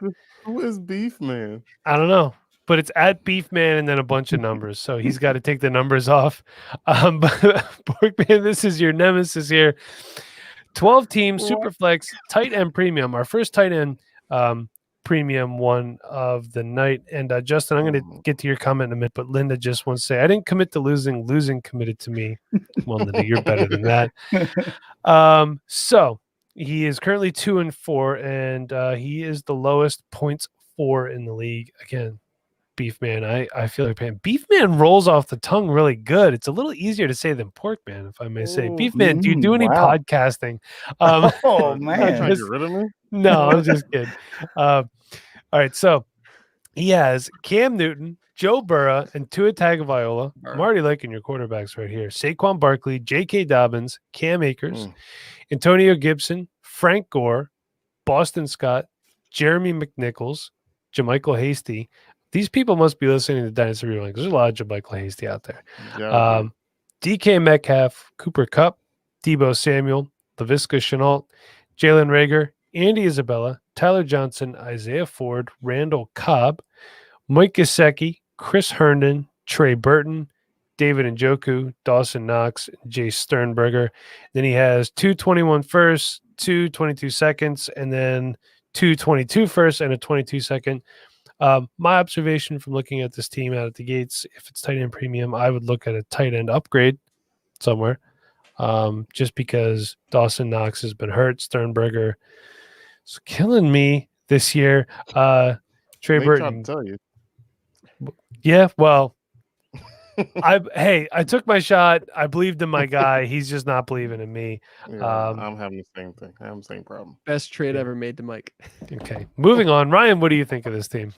Who is Beefman? I don't know, but it's at Beefman and then a bunch of numbers. So he's got to take the numbers off. But Porkman, this is your nemesis here. 12 team Superflex tight end premium. Our first tight end premium one of the night. And Justin, I'm going to get to your comment in a minute, but Linda just wants to say, I didn't commit to losing committed to me. Well, Linda, you're better than that. So he is currently 2-4, and he is the lowest points for in the league. Again, Beefman, I feel like paying. Beefman rolls off the tongue really good. It's a little easier to say than Porkman, if I may say. Beefman, do you do any podcasting? Oh man, trying to get rid of me? No, I'm just kidding. All right, so he has Cam Newton, Joe Burrow, and Tua Tagovailoa. I'm already liking your quarterbacks right here. Saquon Barkley, J.K. Dobbins, Cam Akers, Antonio Gibson, Frank Gore, Boston Scott, Jeremy McNichols, JaMychal Hasty. These people must be listening to Dynasty Rewind because there's a lot of JaMychal Hasty out there. Yeah, DK Metcalf, Cooper Kupp, Deebo Samuel, Laviska Shenault, Jalen Reagor, Andy Isabella, Tyler Johnson, Isaiah Ford, Randall Cobb, Mike Gesicki, Chris Herndon, Trey Burton, David Njoku, Dawson Knox, Jay Sternberger. Then he has 2 21 firsts, 2 22 seconds, and then 2 22 first and a 22 second. My observation from looking at this team out at the gates, if it's tight end premium, I would look at a tight end upgrade somewhere. Just because Dawson Knox has been hurt, Sternberger is killing me this year. Trey Burton. Tell you. Yeah, well, I took my shot. I believed in my guy. He's just not believing in me. Yeah, I'm having the same thing. I have the same problem. Best trade ever made to Mike. Okay, moving on. Ryan, what do you think of this team?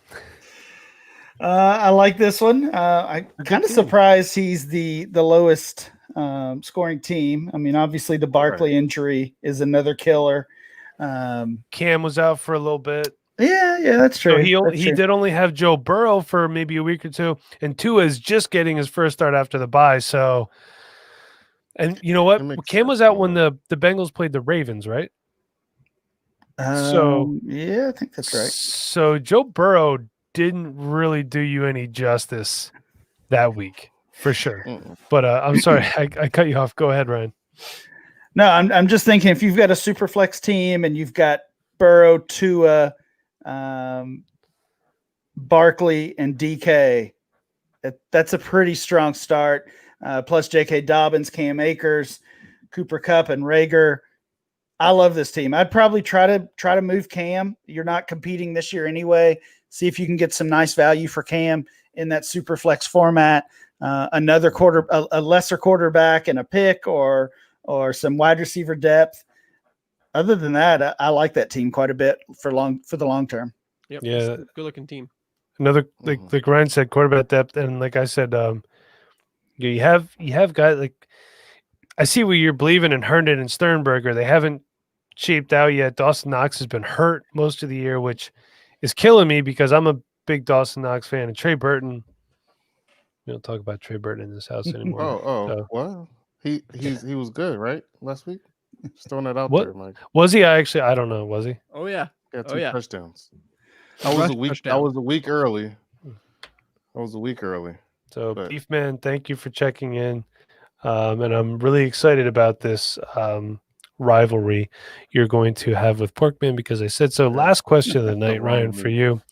I like this one. I'm kind of surprised he's the lowest scoring team. I mean, obviously the Barkley injury is another killer. Cam was out for a little bit. Yeah, that's true. So he did only have Joe Burrow for maybe a week or two, and Tua is just getting his first start after the bye. So, and you know what? Cam was out when the Bengals played the Ravens, right? Yeah, I think that's right. So Joe Burrow didn't really do you any justice that week, for sure. But I'm sorry, I cut you off. Go ahead, Ryan. No, I'm just thinking if you've got a super flex team and you've got Burrow, Tua, Barkley, and DK, that's a pretty strong start. Plus J.K. Dobbins, Cam Akers, Cooper Kupp, and Rager. I love this team. I'd probably try to move Cam. You're not competing this year anyway. See if you can get some nice value for Cam in that super flex format. Another a lesser quarterback and a pick or some wide receiver depth. Other than that, I like that team quite a bit for the long term. Yep. Yeah, good looking team. Another like Ryan said, quarterback depth, and like I said, you have guys like I see what you're believing in Herndon and Sternberger. They haven't shaped out yet. Dawson Knox has been hurt most of the year, which is killing me because I'm a big Dawson Knox fan. And Trey Burton, we don't talk about Trey Burton in this house anymore. What? He was good, right? Last week? Just throwing that out there, Mike. Was he? I don't know. Was he? Oh yeah. Got 2 touchdowns. I was a week early. So Beefman, thank you for checking in. And I'm really excited about this rivalry you're going to have with Porkman because I said so. Last question of the night, Ryan, for you.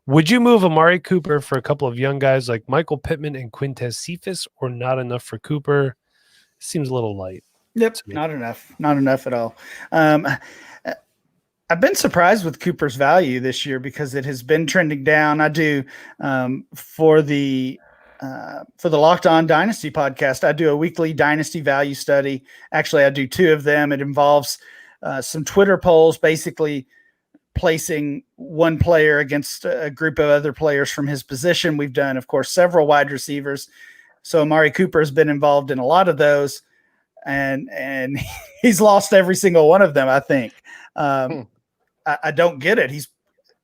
Would you move Amari Cooper for a couple of young guys like Michael Pittman and Quintez Cephas, or not enough for Cooper? Seems a little light. Yep, not enough at all. I've been surprised with Cooper's value this year because it has been trending down. I do for the Locked On Dynasty podcast, I do a weekly Dynasty value study. Actually, I do 2 of them. It involves some Twitter polls, basically placing one player against a group of other players from his position. We've done, of course, several wide receivers. So Amari Cooper has been involved in a lot of those, and he's lost every single one of them, I think. I don't get it.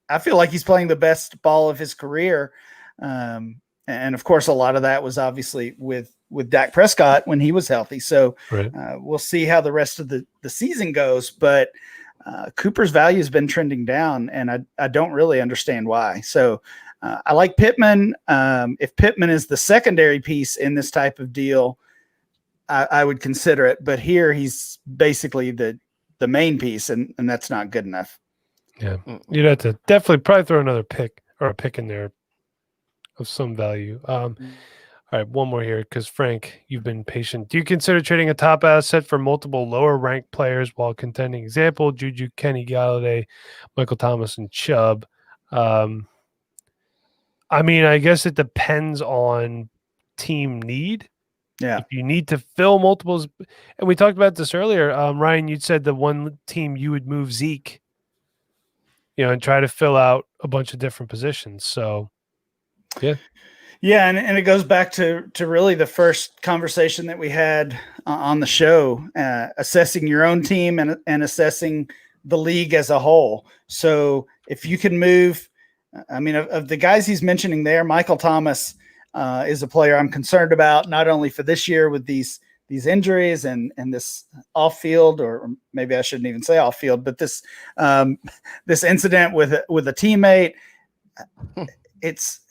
I feel like he's playing the best ball of his career. And of course, a lot of that was obviously with Dak Prescott when he was healthy. So we'll see how the rest of the season goes. But Cooper's value has been trending down, and I don't really understand why. So I like Pittman. If Pittman is the secondary piece in this type of deal, I would consider it. But here he's basically the main piece, and that's not good enough. Yeah, you'd have to definitely probably throw another pick or a pick in there of some value. All right, one more here because Frank, you've been patient. Do you consider trading a top asset for multiple lower ranked players while contending? Example: Juju, Kenny Galladay, Michael Thomas, and Chubb. I mean, I guess it depends on team need. Yeah, if you need to fill multiples, and we talked about this earlier. Ryan, you said the one team you would move Zeke, and try to fill out a bunch of different positions. So, yeah. Yeah, and it goes back to really the first conversation that we had on the show, assessing your own team and assessing the league as a whole. So if you can move, I mean, of the guys he's mentioning there, Michael Thomas is a player I'm concerned about, not only for this year with these injuries and this off-field, or maybe I shouldn't even say off-field, but this incident with a teammate. It's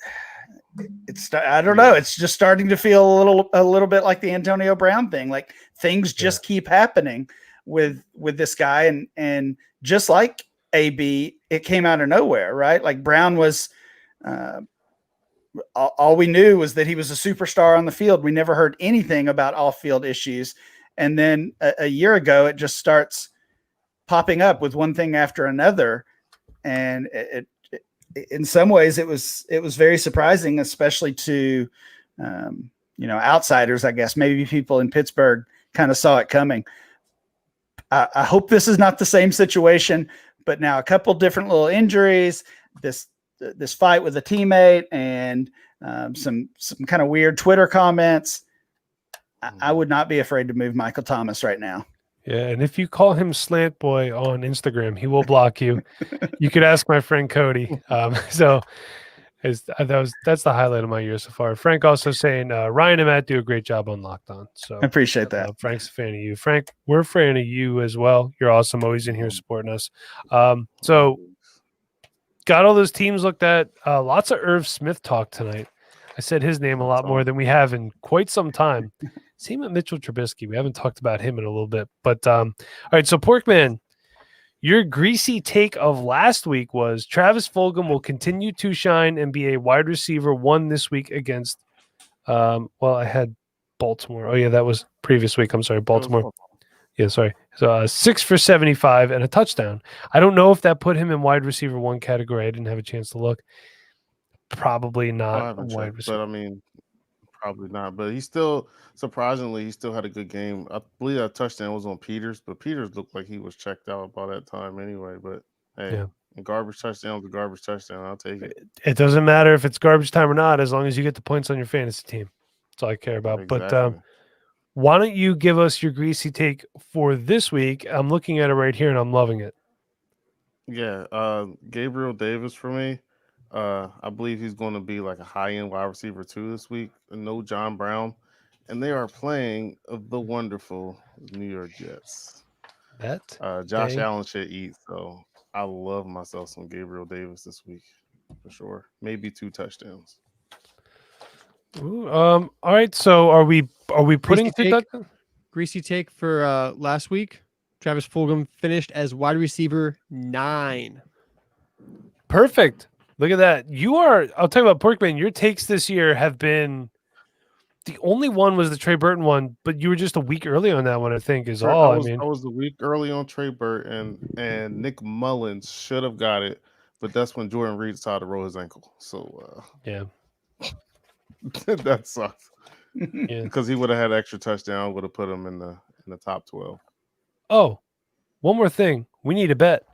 I don't know. It's just starting to feel a little bit like the Antonio Brown thing. Like things just keep happening with this guy, and just like AB, it came out of nowhere, right? Like Brown was, all we knew was that he was a superstar on the field. We never heard anything about off-field issues. And then a year ago, it just starts popping up with one thing after another. And it in some ways, it was very surprising, especially to, outsiders, I guess. Maybe people in Pittsburgh kind of saw it coming. I hope this is not the same situation, but now a couple different little injuries, this fight with a teammate, and some kind of weird Twitter comments. I would not be afraid to move Michael Thomas right now. Yeah, and if you call him Slant Boy on Instagram, he will block you. You could ask my friend Cody. That's the highlight of my year so far. Frank also saying Ryan and Matt do a great job on Locked On. So I appreciate that. Frank's a fan of you. Frank, we're a fan of you as well. You're awesome, always in here supporting us. So got all those teams looked at. Lots of Irv Smith talk tonight. I said his name a lot more than we have in quite some time. Same with Mitchell Trubisky. We haven't talked about him in a little bit. But all right, so Porkman, your greasy take of last week was Travis Fulgham will continue to shine and be a wide receiver 1 this week against I had Baltimore. Oh yeah, that was previous week. I'm sorry, Baltimore. Yeah, sorry. So 6 for 75 and a touchdown. I don't know if that put him in wide receiver 1 category. I didn't have a chance to look. Probably not wide receiver. But I mean, probably not. But he still, surprisingly, he still had a good game. I believe that touchdown was on Peters, but Peters looked like he was checked out by that time anyway. But hey, a garbage touchdown is a garbage touchdown. I'll take it. It doesn't matter if it's garbage time or not, as long as you get the points on your fantasy team. That's all I care about. Exactly. But why don't you give us your greasy take for this week? I'm looking at it right here, and I'm loving it. Yeah, Gabriel Davis for me. I believe he's going to be like a high-end wide receiver 2 this week. No John Brown. And they are playing the wonderful New York Jets. Josh Allen should eat, so I love myself some Gabriel Davis this week for sure. Maybe 2 touchdowns. Ooh, all right, so are we putting greasy take for last week? Travis Fulgham finished as wide receiver 9. Perfect. Look at that. I'll tell you about Porkman, your takes this year have been, the only one was the Trey Burton one, but you were just a week early on that one, I think, is all. I was the week early on Trey Burton, and Nick Mullins should have got it, but that's when Jordan Reed decided to roll his ankle. So, yeah. That sucks. Yeah. Because he would have had extra touchdown, would have put him in the top 12. Oh, one more thing. We need a bet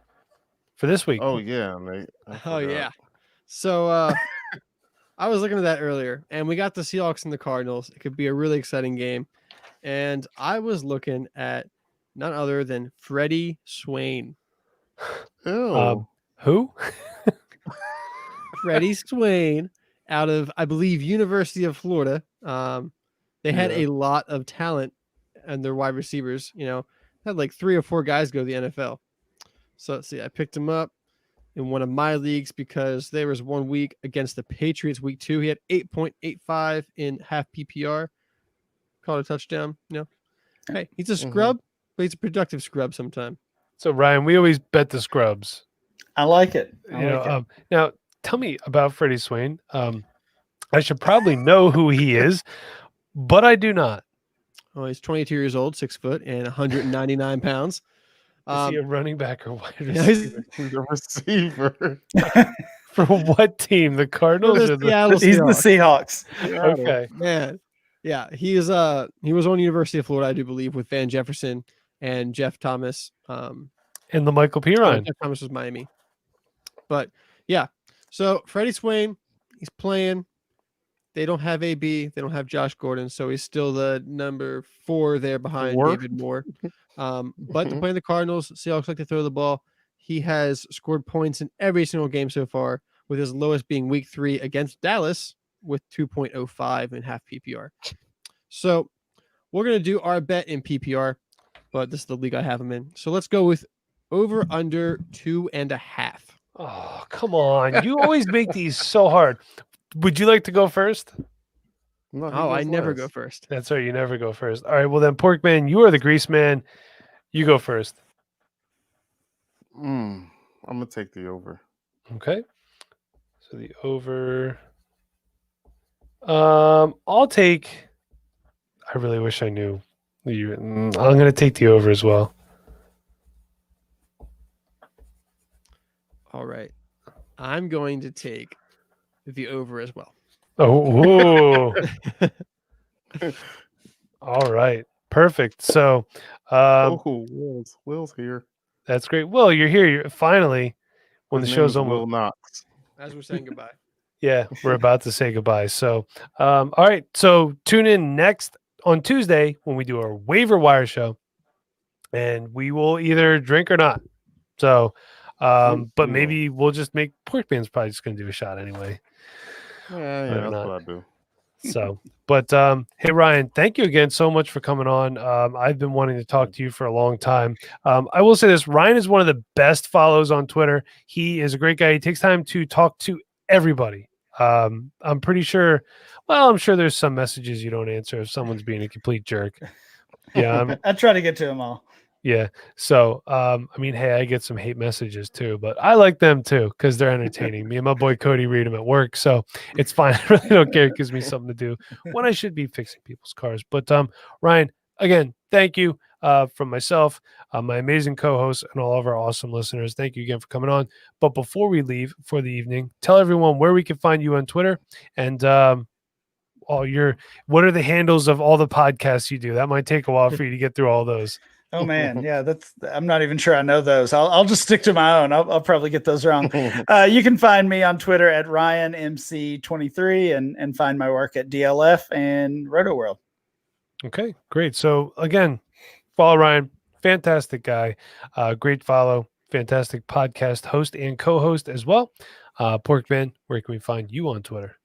for this week. Oh, yeah, mate. Oh, yeah. So I was looking at that earlier, and we got the Seahawks and the Cardinals. It could be a really exciting game. And I was looking at none other than Freddie Swain. Ew. Who? Freddie Swain out of, I believe, University of Florida. They had a lot of talent and their wide receivers, had like 3 or 4 guys go to the NFL. So let's see, I picked him up in one of my leagues because there was 1 week against the Patriots, week 2. He had 8.85 in half PPR. Caught a touchdown. Hey, he's a scrub, but he's a productive scrub sometime. So Ryan, we always bet the scrubs. I like it. Now tell me about Freddie Swain. I should probably know who he is, but I do not. Oh, he's 22 years old, 6 foot, and 199 pounds. Is he a running back or wide receiver? He's a receiver. For what team? The Cardinals? He's the Seahawks. Okay. Man. Yeah, he was on University of Florida, I do believe, with Van Jefferson and Jeff Thomas. And the Michael Pirine. Jeff Thomas was Miami. But yeah, so Freddie Swain, he's playing. They don't have AB. They don't have Josh Gordon, so he's still the number 4 there behind David Moore. But they're playing the Cardinals. Seahawks like to throw the ball. He has scored points in every single game so far, with his lowest being week 3 against Dallas with 2.05 in half PPR. So we're going to do our bet in PPR, but this is the league I have him in. So let's go with over under 2.5. Oh, come on. You always make these so hard. Would you like to go first? No, I never go first. That's right. You never go first. All right. Well, then, Porkman, you are the grease man. You go first. I'm gonna take the over. Okay. So the over. I'll take. I really wish I knew. I'm going to take the over as well. All right. I'm going to take the over as well. Oh. All right. Perfect. So, Will's here. That's great. Will, you're here. You're finally when His the name show's is almost. Will Knox. As we're saying goodbye. Yeah, we're about to say goodbye. So, all right. So tune in next on Tuesday when we do our waiver wire show, and we will either drink or not. So, but maybe we'll just make Pork Man's probably just going to do a shot anyway. Yeah, that's what I do. So, but hey Ryan, thank you again so much for coming on. I've been wanting to talk to you for a long time. I will say this: Ryan is one of the best follows on Twitter. He is a great guy. He takes time to talk to everybody. I'm pretty sure. Well, I'm sure there's some messages you don't answer if someone's being a complete jerk. Yeah, I try to get to them all. Yeah. So, I mean, hey, I get some hate messages too, but I like them too because they're entertaining. Me and my boy Cody read them at work, so it's fine. I really don't care. It gives me something to do when I should be fixing people's cars. But Ryan, again, thank you from myself, my amazing co-hosts, and all of our awesome listeners. Thank you again for coming on. But before we leave for the evening, tell everyone where we can find you on Twitter and what are the handles of all the podcasts you do? That might take a while for you to get through all those. Oh man, yeah, I'm not even sure I know those. I'll just stick to my own. I'll probably get those wrong. You can find me on Twitter at RyanMC23 and find my work at DLF and Roto World. Okay, great. So again, follow Ryan, fantastic guy, great follow, fantastic podcast host and co-host as well. Porkman, where can we find you on Twitter?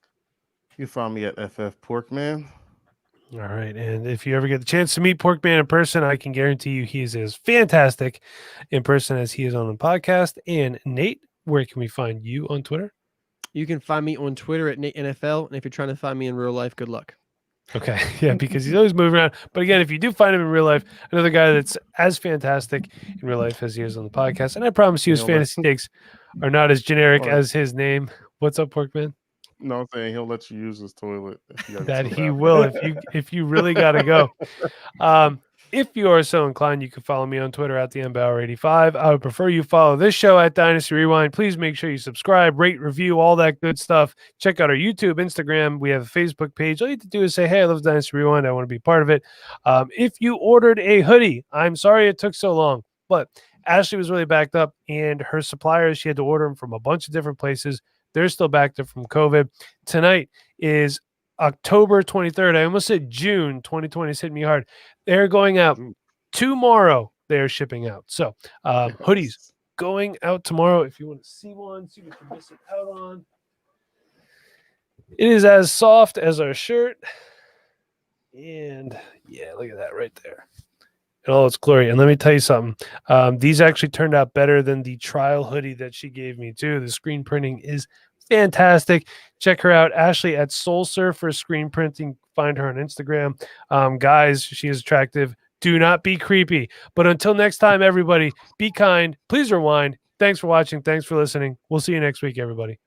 You find me at FF Porkman. All right. And if you ever get the chance to meet Porkman in person, I can guarantee you he is as fantastic in person as he is on the podcast. And Nate, where can we find you on Twitter? You can find me on Twitter at Nate NFL. And if you're trying to find me in real life, good luck. Okay. Yeah, because he's always moving around. But again, if you do find him in real life, another guy that's as fantastic in real life as he is on the podcast. And I promise you his fantasy takes are not as generic as his name. What's up, Porkman? No, I'm saying he'll let you use his toilet. That he will if you really got to go. If you are so inclined, you can follow me on Twitter at the MBauer85. I would prefer you follow this show at Dynasty Rewind. Please make sure you subscribe, rate, review, all that good stuff. Check out our YouTube, Instagram. We have a Facebook page. All you have to do is say, hey, I love Dynasty Rewind. I want to be part of it. If you ordered a hoodie, I'm sorry it took so long, but Ashley was really backed up, and her suppliers, she had to order them from a bunch of different places. They're still backed up from COVID. Tonight is October 23rd. I almost said June 2020 is hitting me hard. They're going out tomorrow. They're shipping out. So hoodies going out tomorrow. If you want to see one, see what you're missing out on. It is as soft as our shirt. And yeah, look at that right there. In all its glory. And let me tell you something. These actually turned out better than the trial hoodie that she gave me too. The screen printing is fantastic. Check her out, Ashley at Soul Surfer Screen Printing. Find her on Instagram. Guys, she is attractive. Do not be creepy. But until next time, everybody, be kind. Please rewind. Thanks for watching. Thanks for listening. We'll see you next week, everybody.